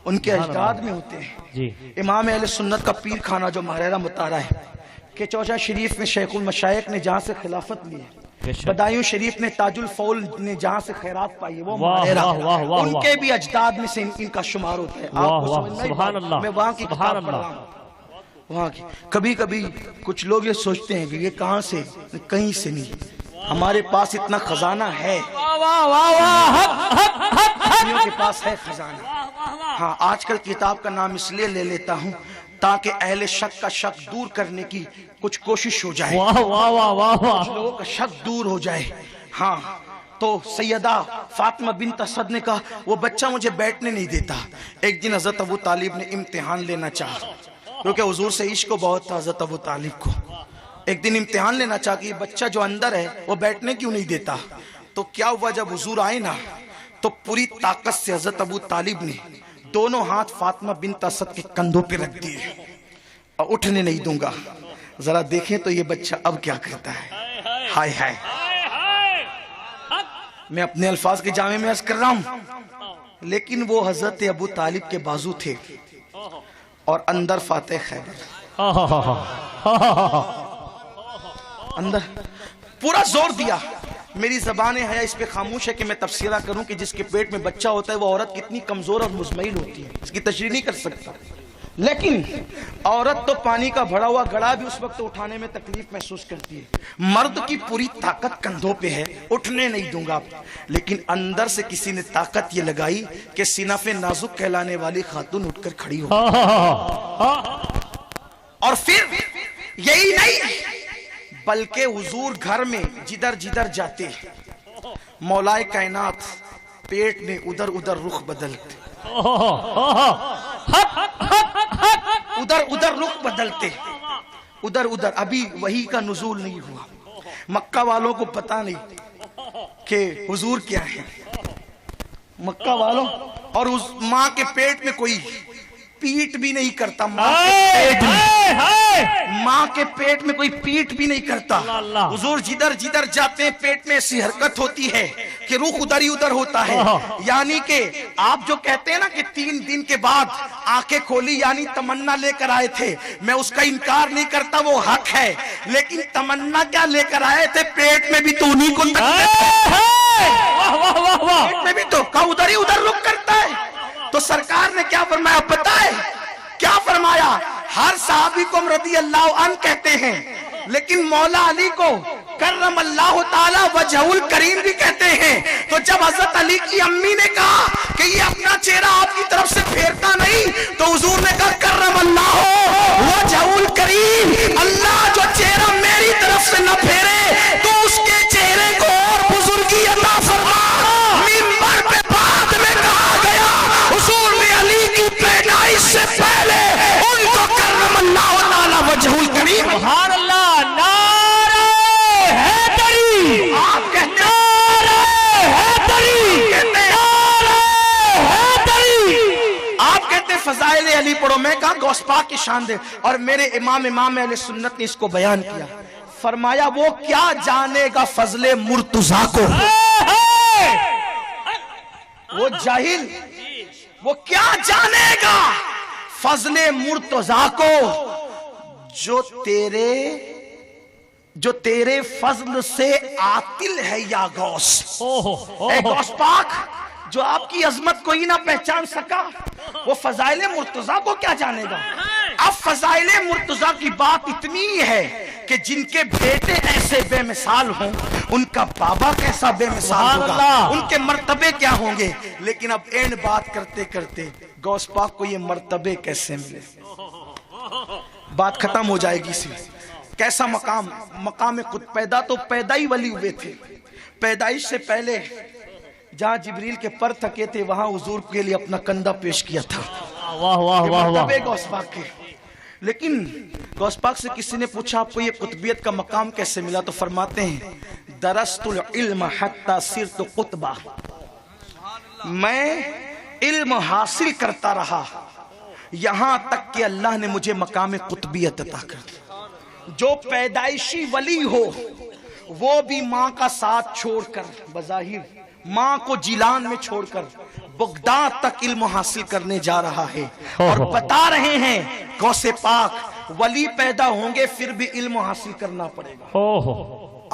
ان کے اجداد میں ہوتے ہیں. امام اہل سنت کا پیر خانہ جو محررہ مطالعہ ہے کہ چوچا شریف میں شیخ المشائخ نے جہاں سے خلافت لی ہے, بدایوں شریف نے تاج الفول نے جہاں سے خیرات پائی ہے وہ محررہ, ان کے بھی اجداد میں سے ان کا شمار ہوتا ہے. آپ کو سمجھنا ہے, میں وہاں کی کتاب پڑھ رہا ہوں. وہاں کی کبھی کبھی کچھ لوگ یہ سوچتے ہیں کہ یہ کہاں سے, کہیں سے نہیں, ہمارے پاس اتنا خزانہ ہے, کے پاس ہے خزانہ. ہاں آج کل کتاب کا نام اس لیے لے لیتا ہوں تاکہ اہل شک کا شک دور کرنے کی کچھ کوشش ہو جائے, کچھ لوگوں کا شک دور ہو جائے. ہاں تو سیدہ فاطمہ بنت اسد نے کہا وہ بچہ مجھے بیٹھنے نہیں دیتا. ایک دن حضرت ابو طالب نے امتحان لینا چاہا, کیونکہ حضور سے عشق کو بہت تھا حضرت ابو طالب کو. ایک دن امتحان لینا چاہا کہ یہ بچہ جو اندر ہے وہ بیٹھنے کیوں نہیں دیتا. تو کیا ہوا, جب حضور آئے نا تو پوری طاقت سے حضرت ابو طالب نے دونوں ہاتھ فاطمہ بنت اسد کے کندھوں پہ رکھ دیے, اور اٹھنے نہیں دوں گا, ذرا دیکھیں تو یہ بچہ اب کیا کرتا ہے. ہائے ہائے, میں اپنے الفاظ کے جامع میں عرض کر رہا ہوں لیکن وہ حضرت ابو طالب کے بازو تھے اور اندر فاتح خیبر, اندر پورا زور دیا. میری زبان حیا اس پہ خاموش ہے کہ میں تفسیرہ کروں کہ جس کے پیٹ میں بچہ ہوتا ہے وہ عورت کتنی کمزور اور مزمحل ہوتی ہے, اس کی تشریح نہیں کر سکتا. لیکن عورت تو پانی کا بھرا ہوا گڑا بھی اس وقت اٹھانے میں تکلیف محسوس کرتی ہے. مرد کی پوری طاقت کندھوں پہ ہے, اٹھنے نہیں دوں گا. لیکن اندر سے کسی نے طاقت یہ لگائی کہ صنف نازک کہلانے والی خاتون اٹھ کر کھڑی ہو. اور پھر یہی نہیں بلکہ حضور گھر میں جدھر جدھر جاتے مولائے کائنات پیٹ میں ادھر ادھر رخ بدلتے. ادھر ادھر رخ بدلتے، ادھر ادھر. ابھی وحی کا نزول نہیں ہوا. مکہ والوں کو پتا نہیں کہ حضور کیا ہے. مکہ والوں اور اس ماں کے پیٹ میں کوئی پیٹ بھی نہیں کرتا. ماں کے پیٹ میں کوئی پیٹ بھی نہیں کرتا. حضور جدھر جدھر جاتے ہیں پیٹ میں ایسی حرکت ہوتی ہے کہ رخ ادھر ہی ادھر ہوتا ہے. یعنی کہ آپ جو کہتے ہیں نا کہ 3 دن کے بعد آنکھیں کھولی یعنی تمنا لے کر آئے تھے، میں اس کا انکار نہیں کرتا، وہ حق ہے. لیکن تمنا کیا لے کر آئے تھے؟ پیٹ میں بھی تو انہیں کو پیٹ میں بھی تو ادھر ہی ادھر رخ کرتا ہے. تو سرکار نے کیا فرمایا پتہ ہے؟ کیا فرمایا؟ ہر صحابی کو رضی اللہ عنہ کہتے ہیں، لیکن مولا علی کو کرم اللہ تعالی وجہ الکریم بھی کہتے ہیں. تو جب حضرت علی کی امی نے کہا کہ یہ اپنا چہرہ آپ کی طرف سے پھیرتا نہیں، تو حضور نے کہا کرم اللہ وجہ الکریم، اللہ جو چہرہ میری طرف سے نہ پھیرے تو اس کے چہرے کو اور بزرگی عطا فرما. منبر پہ بعد میں کہا گیا حضور نے علی کی پیدائش سے پہلے ان کو کرم اللہ تعالی وجہ الکریم. سبحان اللہ. نعرہ حیدری. آپ کہتے آپ کہتے فضائل علی پڑھو. میں کہا غوث پاک کی شان دے. اور میرے امام اہل سنت نے اس کو بیان کیا. فرمایا وہ کیا جانے گا فضل مرتضیٰ کو. وہ جاہل وہ کیا جانے گا فضل مرتضیٰ کو جو تیرے فضل سے عاطل ہے یا غوث. اے غوث پاک جو آپ کی عظمت کو ہی نہ پہچان سکا وہ فضائل مرتضیٰ کو کیا جانے گا. اب فضائل مرتضیٰ کی بات اتنی ہے کہ جن کے بیٹے ایسے بے مثال ہوں ان کا بابا کیسا بے مثال ہوگا، ان کے مرتبے کیا ہوں گے. لیکن اب اینڈ بات کرتے کرتے غوث پاک کو یہ مرتبے کیسے ملے، بات ختم ہو جائے گی. اسی کیسا مقام خود پیدا ہی ولی ہوئے تھے. پیدائش سے پہلے جہاں جبریل کے پر تھکے تھے وہاں حضور کے لیے اپنا کندھا پیش کیا تھا. مرتبے غوث پاک کے. لیکن غوث پاک سے کسی نے پوچھا آپ کو یہ قطبیت کا مقام کیسے ملا، تو فرماتے ہیں درست العلم حتی صرت قطبہ. میں علم حاصل کرتا رہا یہاں تک کہ اللہ نے مجھے مقام قطبیت عطا کر دی. جو پیدائشی ولی ہو وہ بھی ماں کا ساتھ چھوڑ کر، بظاہر ماں کو جیلان میں چھوڑ کر بغداد تک علم حاصل کرنے جا رہا ہے. اور بتا رہے ہیں غوث پاک ولی پیدا ہوں گے پھر بھی علم حاصل کرنا پڑے گا.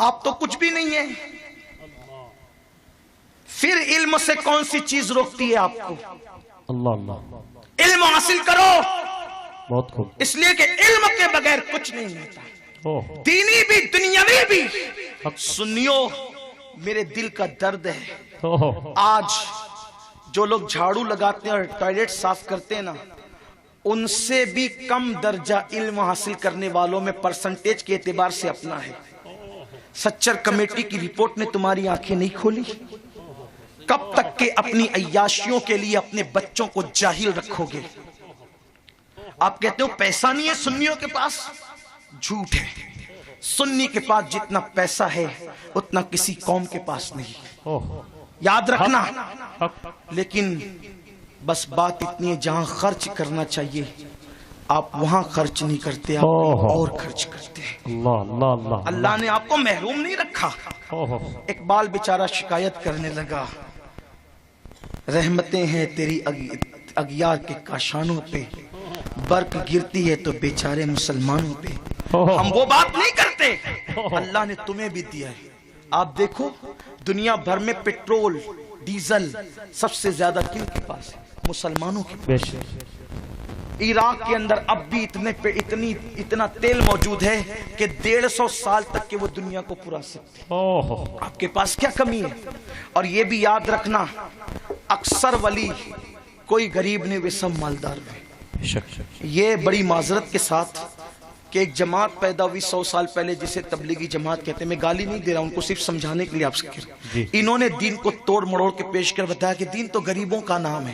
آپ تو کچھ بھی نہیں ہیں، پھر علم سے کون سی چیز روکتی ہے آپ کو؟ اللہ اللہ. علم حاصل کرو، بہت خوب. اس لیے کہ علم کے بغیر کچھ نہیں ہوتا، دینی بھی دنیاوی بھی. سنیو میرے دل کا درد ہے، آج جو لوگ جھاڑو لگاتے ہیں اور ٹوائلٹ صاف کرتے ہیں نا، ان سے بھی کم درجہ علم حاصل کرنے والوں میں پرسنٹیج کے اعتبار سے اپنا ہے. سچر کمیٹی کی رپورٹ نے تمہاری آنکھیں نہیں کھولی. کب تک کہ اپنی عیاشیوں کے لیے اپنے بچوں کو جاہل رکھو گے؟ آپ کہتے ہو پیسہ نہیں ہے سنیوں کے پاس، جھوٹ ہے. سنی کے پاس جتنا پیسہ ہے اتنا کسی قوم کے پاس نہیں، یاد رکھنا. لیکن بس بات اتنی ہے جہاں خرچ کرنا چاہیے آپ وہاں خرچ نہیں کرتے، آپ اور خرچ کرتے ہیں. اللہ نے آپ کو محروم نہیں رکھا. اقبال بیچارہ شکایت کرنے لگا، رحمتیں ہیں تیری اغیار کے کاشانوں پہ، برق گرتی ہے تو بیچارے مسلمانوں پہ. ہم وہ بات نہیں کرتے، اللہ نے تمہیں بھی دیا ہے. آپ دیکھو دنیا بھر میں پیٹرول ڈیزل سب سے زیادہ کن کے پاس ہے؟ مسلمانوں کے پاس. عراق کے اندر اب بھی اتنا تیل موجود ہے کہ 150 سال تک کہ وہ دنیا کو پورا سکتے. آپ کے پاس کیا کمی ہے؟ اور یہ بھی یاد رکھنا اکثر ولی کوئی غریب نہیں، وہ سب مالدار ہیں. یہ بڑی معذرت کے ساتھ کہ ایک جماعت پیدا ہوئی 100 سال پہلے جسے تبلیغی جماعت کہتے ہیں. میں گالی نہیں دے رہا، ان کو صرف سمجھانے کے لیے آپ سے کہہ رہا ہوں. انہوں نے دین کو توڑ مڑوڑ کے پیش کر بتایا کہ دین تو غریبوں کا نام ہے.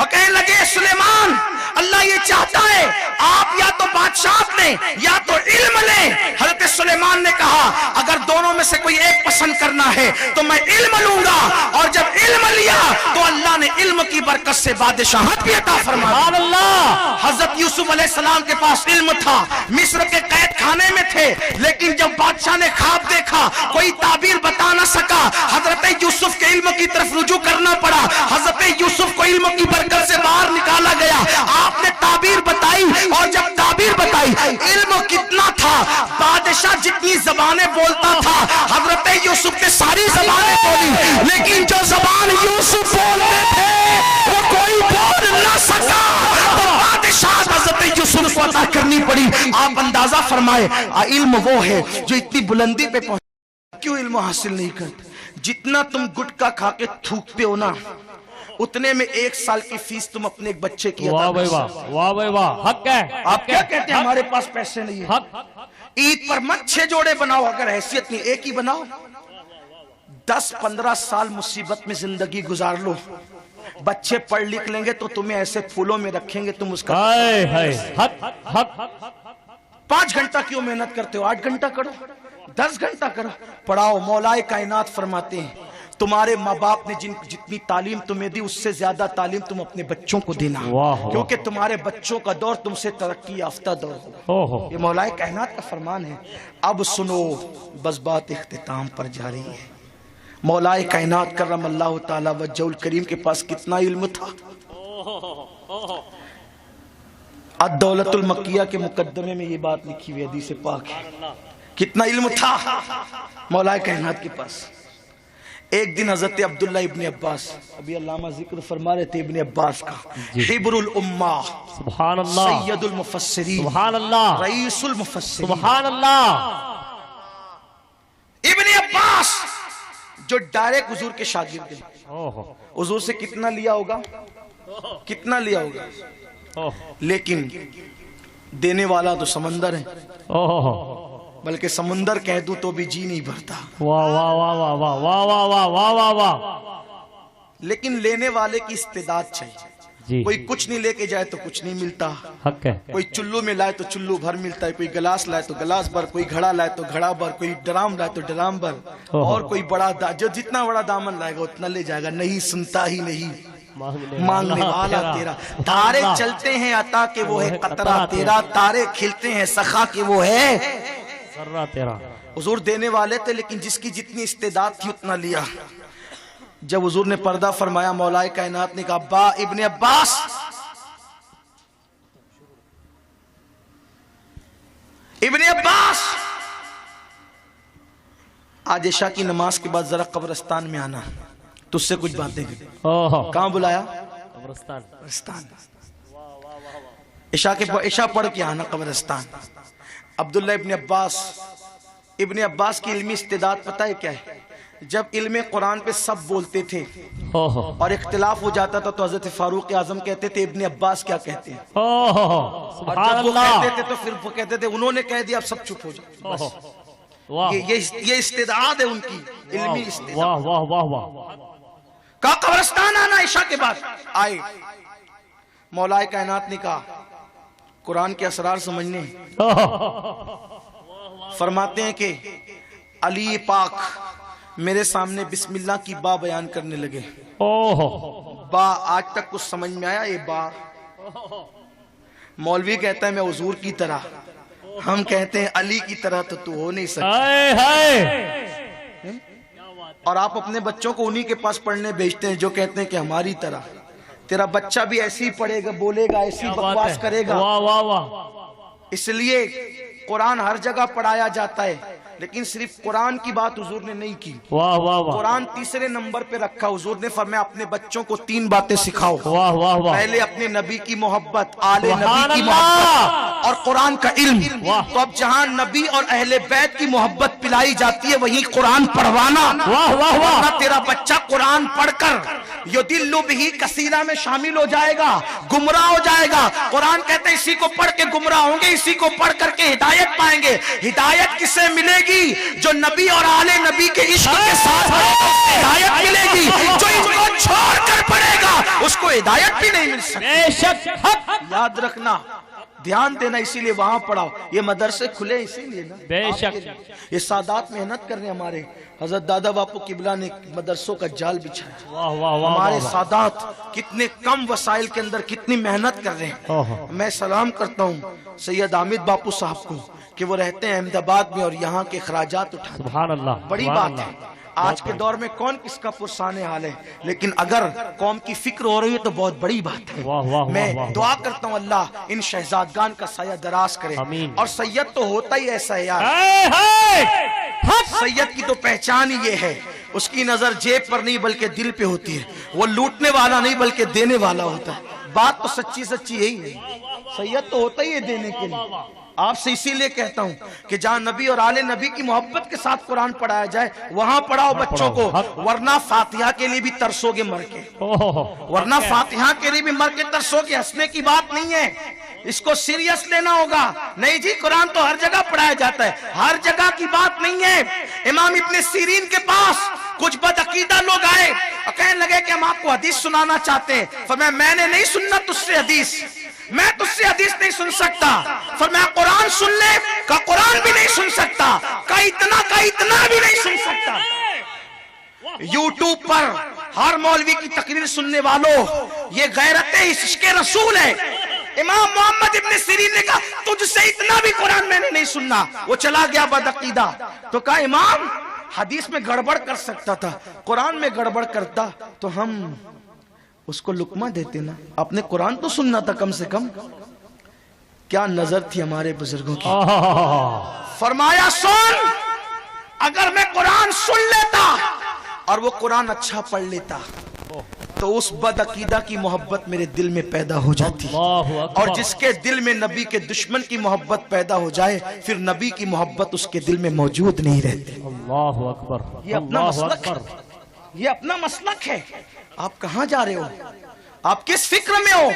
اور کہنے لگے سلیمان اللہ یہ چاہتا ہے آپ یا تو بادشاہت لیں یا تو علم لیں۔ حضرت سلیمان نے کہا اگر دونوں میں سے کوئی ایک پسند کرنا ہے تو میں علم لوں گا، اور جب علم لیا تو اللہ نے علم کی برکت سے بادشاہت بھی عطا فرما دی۔ اللہ حضرت یوسف علیہ السلام کے پاس علم تھا، مصر کے قید خانے میں تھے، لیکن جب بادشاہ نے خواب دیکھا کوئی تعبیر بتا نہ سکا، حضرت یوسف کے علم کی طرف رجوع کرنا پڑا۔ حضرت یوسف کو علم کی برکت سے باہر نکالا گیا، آپ نے تعبیر بتائی، اور جب تعبیر بتائی علم کتنا تھا، بادشاہ جتنی زبانیں بولتا تھا حضرت یوسف نے ساری زبانیں بولی، لیکن جو زبان یوسف بولتے تھے وہ کوئی بول نہ سکا، تو بادشاہ حضرت یوسف کو عطا کرنی پڑی۔ آپ اندازہ فرمائے علم وہ ہے جو اتنی بلندی پہ پہنچ، کیوں علم حاصل نہیں کرتے؟ جتنا تم گٹکا کھا کے تھوکتے ہو نا، اتنے میں 1 سال کی فیس تم اپنے ایک بچے کی واہ عطا بھائی کر واہ، سکتے۔ واہ بھائی واہ، حق ہے۔ آپ کیا کہتے ہیں ہمارے پاس پیسے نہیں ہیں؟ حق عید پر مت 6 جوڑے بناؤ، اگر حیثیت نہیں ایک ہی بناؤ۔ 10-15 سال مصیبت میں زندگی گزار لو، بچے پڑھ لکھ لیں گے تو تمہیں ایسے پھولوں میں رکھیں گے، تم اس کا ہائے ہائے، حق حق 5 گھنٹہ کیوں محنت کرتے ہو؟ 8 گھنٹہ کرو، 10 گھنٹہ کرو، پڑھاؤ۔ مولا کائنات فرماتے ہیں تمہارے ماں باپ نے جتنی تعلیم تمہیں دی اس سے زیادہ تعلیم تم اپنے بچوں کو دینا، کیونکہ تمہارے بچوں کا دور تم سے ترقی یافتہ دور ہوگا۔ یہ مولا کائنات کا فرمان ہے۔ اب سنو، بس بات اختتام پر جا رہی ہے۔ مولا کائنات کرم اللہ تعالی وجہ الکریم کے پاس کتنا علم تھا؟ الدولت المکیہ کے مقدمے میں یہ بات لکھی ہوئی حدیث پاک ہے، کتنا علم تھا مولا کائنات کے پاس۔ ایک دن حضرت عبداللہ ابن عباس، ابھی علامہ ذکر فرما رہے تھے ابن عباس کا، حبر الامہ، سبحان اللہ، سید المفسرین، سبحان اللہ، رئیس المفسرین، سبحان اللہ۔ ابن عباس جو ڈائریکٹ حضور کے شاگرد ہیں، حضور سے کتنا لیا ہوگا؟ کتنا لیا ہوگا؟ لیکن دینے والا تو سمندر ہے، بلکہ سمندر کہہ دوں تو بھی جی نہیں بھرتا۔ واہ واہ واہ واہ واہ واہ واہ واہ واہ واہ واہ۔ لیکن لینے والے کی استعداد چاہیے۔ جی کوئی کچھ نہیں لے کے جائے تو کچھ نہیں ملتا، حق ہے۔ کوئی چلو میں لائے تو چلو بھر ملتا ہے، کوئی گلاس لائے تو گلاس بھر، کوئی گھڑا لائے تو گھڑا بھر، کوئی ڈرام لائے تو ڈرام بھر، اور کوئی بڑا جو جتنا بڑا دامن لائے گا اتنا لے جائے گا۔ نہیں سنتا ہی نہیں مانگنے والا تیرا، تارے چلتے ہیں عطا کہ وہ ہے قطرہ تیرا، تارے کھلتے ہیں سخا کہ وہ ہے ذرہ تیرا۔ حضور دینے والے تھے، لیکن جس کی جتنی استعداد تھی اتنا لیا۔ جب حضور نے پردہ فرمایا، مولا کائنات نے کہا با ابن عباس، ابن عباس آج عشاء کی نماز کے بعد ذرا قبرستان میں آنا، تجھ سے کچھ باتیں کریں۔ کہاں بلایا؟ قبرستان۔ عشاء پڑھ کے آنا قبرستان۔ عبداللہ ابن عباس کی علمی استعداد پتہ ہے کیا ہے؟ جب علم قرآن پہ سب بولتے تھے اور اختلاف ہو جاتا تھا تو حضرت فاروق اعظم کہتے تھے ابن عباس کیا کہتے ہیں، اور جب وہ کہتے تھے تو پھر وہ کہتے تھے انہوں نے کہہ دیا اب سب چپ ہو جائے۔ بس یہ استعداد ہے ان کی، علمی استعداد۔ واہ واہ واہ واہ۔ کہا قبرستان آنا عشاء کے بعد، آئے۔ مولا کائنات نے کہا قرآن کے اسرار سمجھنے، فرماتے ہیں کہ علی پاک میرے سامنے بسم اللہ کی با بیان کرنے لگے۔ با آج تک کچھ سمجھ میں آیا؟ یہ با مولوی کہتا ہے میں حضور کی طرح، ہم کہتے ہیں علی کی طرح تو ہو نہیں سکتا، اور آپ اپنے بچوں کو انہی کے پاس پڑھنے بھیجتے ہیں جو کہتے ہیں کہ ہماری طرح۔ تیرا بچہ بھی ایسی ہی پڑھے گا، بولے گا، ایسی بکواس کرے گا۔ اس لیے قرآن ہر جگہ پڑھایا جاتا ہے، لیکن صرف قرآن کی بات حضور نے نہیں کی۔ قرآن تیسرے نمبر پہ رکھا۔ حضور نے فرمایا اپنے بچوں کو 3 باتیں سکھاؤ۔ پہلے اپنے نبی کی محبت، آل نبی کی محبت، اور قرآن کا علم. تو اب جہاں نبی اور اہل بیت کی محبت پلائی جاتی ہے وہیں قرآن پڑھوانا. ورنہ تیرا بچہ قرآن پڑھ کر یدل بہ کثیرہ میں شامل ہو جائے گا, گمراہ ہو جائے گا. قرآن کہتے ہیں اسی کو پڑھ کے گمراہ ہوں گے, اسی کو پڑھ کر کے ہدایت پائیں گے. ہدایت کسے ملے گی؟ جو نبی اور آل نبی کے عشق کے ساتھ ہدایت ملے گی. جو ان کو چھوڑ کر پڑھے گا اس کو ہدایت بھی نہیں مل سکتی. یاد رکھنا, دھیان دینا, اسی لیے وہاں پڑھاؤ. یہ مدرسے کھلے اسی لیے نا, بے شک. یہ سادات محنت کر رہے ہیں. ہمارے حضرت دادا باپو قبلہ نے مدرسوں کا جال بچھایا. ہمارے سادات کتنے کم وسائل کے اندر کتنی محنت کر رہے ہیں. میں سلام کرتا ہوں سید حامد باپو صاحب کو کہ وہ رہتے ہیں احمد آباد میں اور یہاں کے اخراجات اٹھاتے ہیں. سبحان اللہ, بڑی بات ہے. آج کے دور میں کون کس کا پرسان حال ہے, لیکن اگر قوم کی فکر ہو رہی ہے تو بہت بڑی بات ہے. میں دعا کرتا ہوں اللہ ان شہزادگان کا سایہ دراز کرے. اور سید تو ہوتا ہی ایسا ہے یار, سید کی تو پہچان ہی یہ ہے, اس کی نظر جیب پر نہیں بلکہ دل پہ ہوتی ہے. وہ لوٹنے والا نہیں بلکہ دینے والا ہوتا ہے. بات تو سچی سچی یہی ہے. سید تو ہوتا ہی ہے دینے کے لیے. آپ سے اسی لیے کہتا ہوں کہ جہاں نبی اور آل نبی کی محبت کے ساتھ قرآن پڑھایا جائے وہاں پڑھاؤ بچوں کو. ورنہ فاتحہ کے لیے بھی ترسو گے مر کے, ورنہ فاتحہ کے لیے بھی مر کے ترسو گے. ہنسنے کی بات نہیں ہے, اس کو سیریس لینا ہوگا. نہیں جی قرآن تو ہر جگہ پڑھایا جاتا ہے, ہر جگہ کی بات نہیں ہے. امام ابن سیرین کے پاس کچھ بدعقیدہ لوگ آئے اور کہنے لگے کہ ہم آپ کو حدیث سنانا چاہتے ہیں. فرمایا میں نے نہیں سننا تجھ سے حدیث, میں تجھ سے حدیث نہیں سن سکتا. فرمایا قرآن سن لے, کا قرآن بھی نہیں سن سکتا, کا اتنا بھی نہیں سن سکتا. یوٹیوب پر ہر مولوی کی تقریر سننے والوں, یہ غیرت عشق رسول ہے. امام محمد ابن سیرین نے کہا تجھ سے اتنا بھی قرآن میں نے نہیں سننا. وہ چلا گیا بدعقیدہ. تو کہا امام حدیث میں گڑبڑ کر سکتا تھا, قرآن میں گڑبڑ کرتا تو ہم اس کو لقمہ دیتے نا. اپنے قرآن تو سننا تھا کم سے کم. کیا نظر تھی ہمارے بزرگوں کی. فرمایا سن, اگر میں قرآن سن لیتا اور وہ قرآن اچھا پڑھ لیتا تو اس بدعقیدہ کی محبت میرے دل میں پیدا ہو جاتی. اور جس کے دل میں نبی کے دشمن کی محبت پیدا ہو جائے پھر نبی کی محبت اس کے دل میں موجود نہیں رہتی. اللہ اکبر. یہ اپنا مسلک ہے, یہ اپنا مسلک ہے. آپ کہاں جا رہے ہو, آپ کس فکر میں ہو؟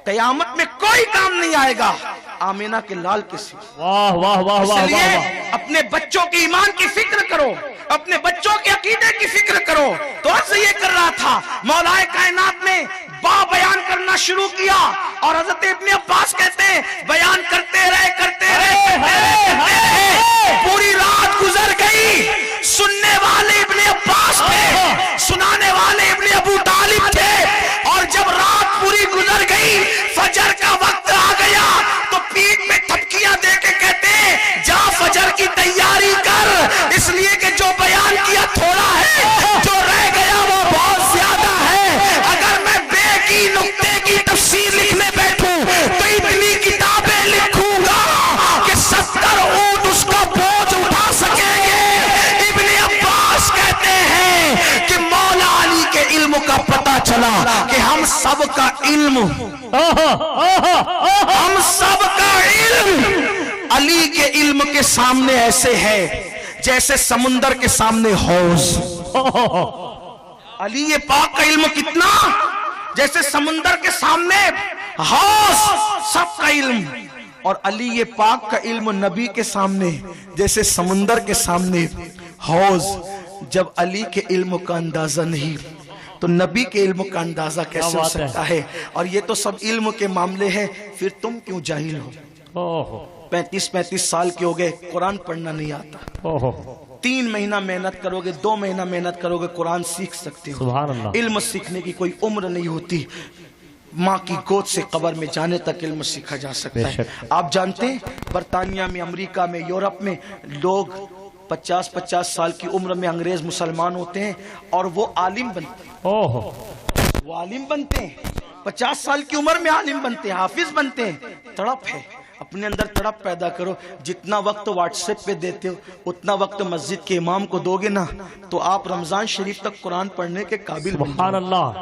قیامت میں کوئی کام نہیں آئے گا آمینہ کے لال کے سوا. واہ واہ واہ اس واہ لیے واہ. اپنے بچوں کے ایمان کی فکر کرو, اپنے بچوں کے عقیدے کی فکر کرو. تو عرض یہ کر رہا تھا مولا کائنات نے با بیان کرنا شروع کیا اور حضرت ابن عباس کہتے ہیں بیان کرتے رہے پوری رات گزر گئی. سننے والے ابن عباس تھے, سنانے والے ابن ابو طالب تھے. اور جب رات پوری گزر گئی فجر کا وقت آ گیا تو پیٹ میں تھپکیاں دے کے کہتے ہیں جا فجر کی تیاری کر, اس لیے کہ جو بیان کیا تھوڑا ہے, جو رہ گیا وہ بہت زیادہ ہے. اگر میں بے کی نقطے کی تفسیر لکھنے بیٹھوں تو اتنی کتابیں لکھوں گا کہ 70 اونٹ اس کا بوجھ اٹھا سکیں گے. ابن عباس کہتے ہیں کہ مولا علی کے علم کا پتہ چلا کہ ہم سب کا علم علی کے علم کے سامنے ایسے ہے جیسے سمندر کے سامنے حوض. علی پاک کا علم کتنا, جیسے سمندر کے سامنے حوض سب کا علم. اور علی پاک کا علم نبی کے سامنے جیسے سمندر کے سامنے حوض. جب علی کے علم کا اندازہ نہیں تو نبی کے علم کا اندازہ کیسے ہو سکتا ہے. اور یہ تو سب علم کے معاملے ہیں, پھر تم کیوں جاہل ہو. 35 سال کے ہو گئے, قرآن پڑھنا نہیں آتا. 3 مہینہ محنت کرو گے, 2 مہینہ محنت کرو گے, قرآن سیکھ سکتے ہو. علم سیکھنے کی کوئی عمر نہیں ہوتی. ماں کی گود سے قبر میں جانے تک علم سیکھا جا سکتا ہے. آپ جانتے ہیں برطانیہ میں, امریکہ میں, یورپ میں لوگ 50 سال کی عمر میں انگریز مسلمان ہوتے ہیں اور وہ عالم بنتے ہیں. وہ عالم بنتے ہیں, 50 سال کی عمر میں عالم بنتے ہیں, حافظ بنتے ہیں. تڑپ ہے, اپنے اندر تڑپ پیدا کرو. جتنا وقت واٹس ایپ پہ دیتے ہو اتنا وقت مسجد کے امام کو دو گے نا تو آپ رمضان شریف تک قرآن پڑھنے کے قابل. سبحان اللہ.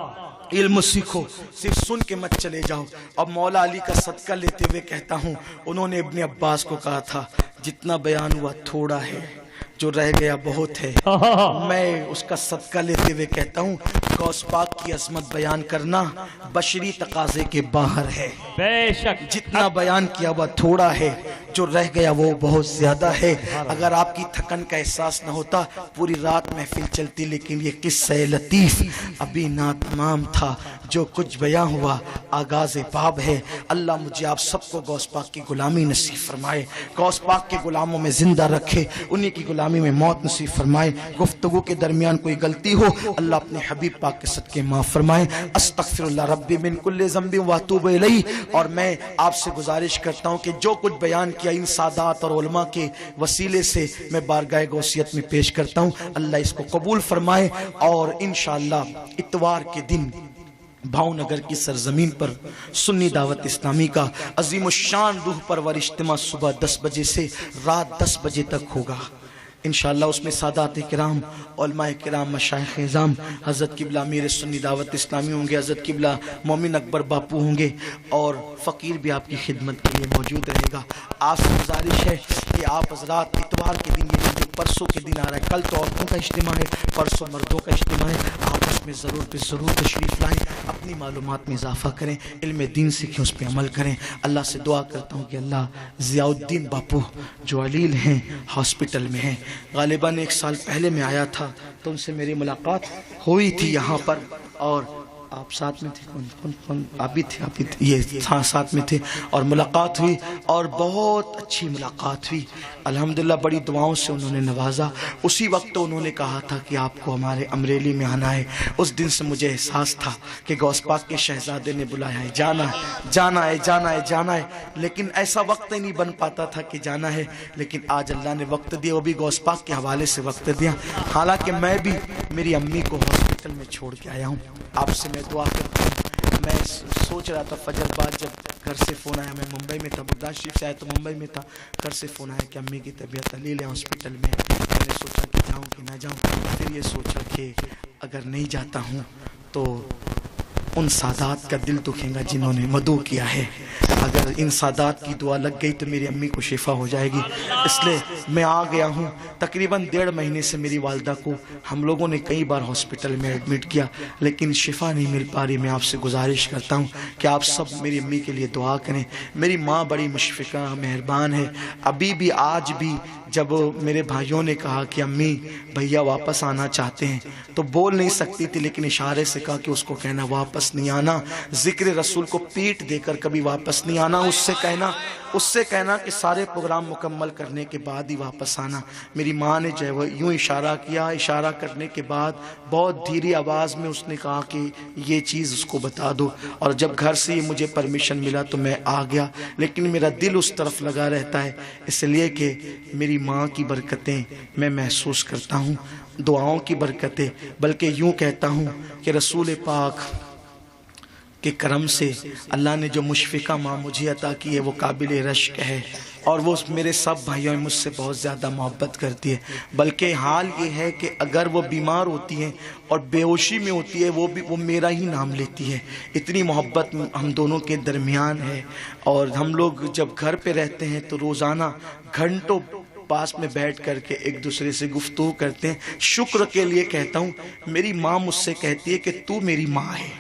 علم سیکھو، صرف سن کے مت چلے جاؤ۔ اب مولا علی کا صدقہ لیتے ہوئے کہتا ہوں، انہوں نے ابن عباس کو کہا تھا جتنا بیان ہوا تھوڑا ہے، جو رہ گیا بہت ہے۔ میں اس کا صدقہ لیتے ہوئے کہتا ہوں غوث پاک کی عظمت بیان کرنا بشری تقاضے کے باہر ہے۔ بے شک جتنا بیان کیا وہ تھوڑا ہے، جو رہ گیا وہ بہت زیادہ ہے۔ اگر آپ کی تھکن کا احساس نہ ہوتا پوری رات محفل چلتی، لیکن یہ قصہ لطیف ابھی ناتمام تھا، جو کچھ بیان ہوا آغاز باب ہے۔ اللہ مجھے آپ سب کو غوث پاک کی غلامی نصیب فرمائے، غوث پاک کے غلاموں میں زندہ رکھے، انہی کی غلامی میں موت نصیب فرمائے۔ گفتگو کے درمیان کوئی غلطی ہو اللہ اپنے حبیب پاک کے صدقے معاف فرمائے۔ استغفر اللہ ربی من کل ذنب واتوب الیہ۔ اور میں آپ سے گزارش کرتا ہوں کہ جو کچھ بیان کیا ان سادات اور علماء کے وسیلے سے میں بارگاہ غوثیت میں پیش کرتا ہوں، اللہ اس کو قبول فرمائے۔ اور انشاءاللہ اتوار کے دن بھاؤ نگر کی سرزمین پر سنی دعوت اسلامی کا عظیم الشان روح پرور اجتماع صبح 10 بجے سے رات 10 بجے تک ہوگا انشاءاللہ۔ اس میں سادات کرام، علماء کرام، مشائخ اعظام، حضرت قبلہ امیر سنی دعوت اسلامی ہوں گے، حضرت قبلہ مومن اکبر باپو ہوں گے، اور فقیر بھی آپ کی خدمت کے لیے موجود رہے گا۔ آپ سے گزارش ہے کہ آپ حضرات اتوار کے دن، یہ جو پرسوں کے دن آ رہا ہے، کل تو عورتوں کا اجتماع ہے، پرسوں مردوں کا اجتماع ہے، آپ اس میں ضرور پہ ضرور تشریف لائیں، اپنی معلومات میں اضافہ کریں، علم دین سیکھیں، اس پہ عمل کریں۔ اللہ سے دعا کرتا ہوں کہ اللہ ضیاء الدین باپو جو علیل ہیں ہاسپٹل میں ہیں، غالباً 1 سال پہلے میں آیا تھا تو ان سے میری ملاقات ہوئی تھی یہاں پر، اور آپ ساتھ میں تھے، آپ بھی تھے، یہ ساتھ میں تھے، اور ملاقات ہوئی اور بہت اچھی ملاقات ہوئی الحمدللہ۔ بڑی دعاؤں سے انہوں نے نوازا۔ اسی وقت انہوں نے کہا تھا کہ آپ کو ہمارے امریلی میں آنا ہے۔ اس دن سے مجھے احساس تھا کہ غوث پاک کے شہزادے نے بلایا ہے، جانا ہے، جانا ہے، جانا ہے، جانا ہے، لیکن ایسا وقت ہی نہیں بن پاتا تھا کہ جانا ہے، لیکن آج اللہ نے وقت دیا، وہ بھی غوث پاک کے حوالے سے وقت دیا۔ حالانکہ میں بھی میری امی کو ہاسپٹل میں چھوڑ کے آیا ہوں۔ آپ سے میں دعا کرتا ہوں، میں سوچ رہا تھا فجر بعد جب گھر سے فون آیا، میں ممبئی میں تھا، بغداد شریف سے آیا تو ممبئی میں تھا، گھر سے فون آیا کہ امی کی طبیعت علیل ہے ہاسپٹل میں۔ میں نے سوچا کہ جاؤں کہ نہ جاؤں، پھر یہ سوچا کہ اگر نہیں جاتا ہوں تو ان سادات کا دل دکھے گا جنہوں نے مدعو کیا ہے۔ اگر ان سادات کی دعا لگ گئی تو میری امی کو شفا ہو جائے گی، اس لیے میں آ گیا ہوں۔ تقریباً 1.5 مہینے سے میری والدہ کو ہم لوگوں نے کئی بار ہاسپٹل میں ایڈمٹ کیا، لیکن شفا نہیں مل پا رہی۔ میں آپ سے گزارش کرتا ہوں کہ آپ سب میری امی کے لیے دعا کریں۔ میری ماں بڑی مشفقہ مہربان ہے، ابھی بھی آج بھی جب میرے بھائیوں نے کہا کہ امی بھیا واپس آنا چاہتے ہیں تو بول نہیں سکتی تھی، لیکن اشارے سے کہا کہ اس کو کہنا واپس نہیں آنا، ذکر رسول کو پیٹ دے کر کبھی واپس نہیں آنا، اس سے کہنا کہ سارے پروگرام مکمل کرنے کے بعد ہی واپس آنا۔ میری ماں نے جو ہے وہ یوں اشارہ کیا، اشارہ کرنے کے بعد بہت دھیری آواز میں اس نے کہا کہ یہ چیز اس کو بتا دو، اور جب گھر سے مجھے پرمیشن ملا تو میں آ گیا، لیکن میرا دل اس طرف لگا رہتا ہے، اس لیے کہ میری ماں کی برکتیں میں محسوس کرتا ہوں، دعاؤں کی برکتیں، بلکہ یوں کہتا ہوں کہ رسول پاک کے کرم سے اللہ نے جو مشفقہ ماں مجھے عطا کی ہے وہ قابل رشک ہے، اور وہ میرے سب بھائیوں مجھ سے بہت زیادہ محبت کرتی ہے۔ بلکہ حال یہ ہے کہ اگر وہ بیمار ہوتی ہیں اور بے ہوشی میں ہوتی ہے وہ میرا ہی نام لیتی ہے، اتنی محبت ہم دونوں کے درمیان ہے۔ اور ہم لوگ جب گھر پہ رہتے ہیں تو روزانہ گھنٹوں پاس میں بیٹھ کر کے ایک دوسرے سے گفتگو کرتے ہیں۔ شکر کے لیے کہتا ہوں، میری ماں مجھ سے کہتی ہے کہ تو میری ماں ہے،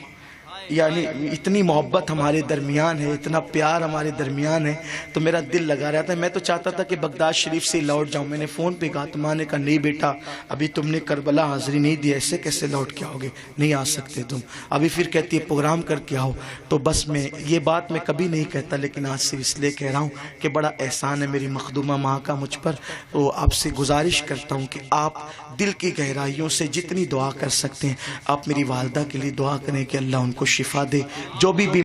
یعنی اتنی محبت ہمارے درمیان ہے، اتنا پیار ہمارے درمیان ہے، تو میرا دل لگا رہتا ہے۔ میں تو چاہتا تھا کہ بغداد شریف سے لوٹ جاؤں، میں نے فون پہ کہا، تمہاں نے کہا نہیں بیٹا ابھی تم نے کربلا حاضری نہیں دی، ایسے کیسے لوٹ کے آؤ گے، نہیں آ سکتے تم ابھی۔ پھر کہتی ہے پروگرام کر کے آؤ، تو بس میں یہ بات میں کبھی نہیں کہتا، لیکن آج سے اس لیے کہہ رہا ہوں کہ بڑا احسان ہے میری مخدومہ ماں کا مجھ پر۔ تو آپ سے گزارش کرتا ہوں کہ آپ دل کی گہرائیوں سے جتنی دعا کر سکتے ہیں آپ میری والدہ کے لیے دعا کریں کہ اللہ ان کو شفا دے، جو بھی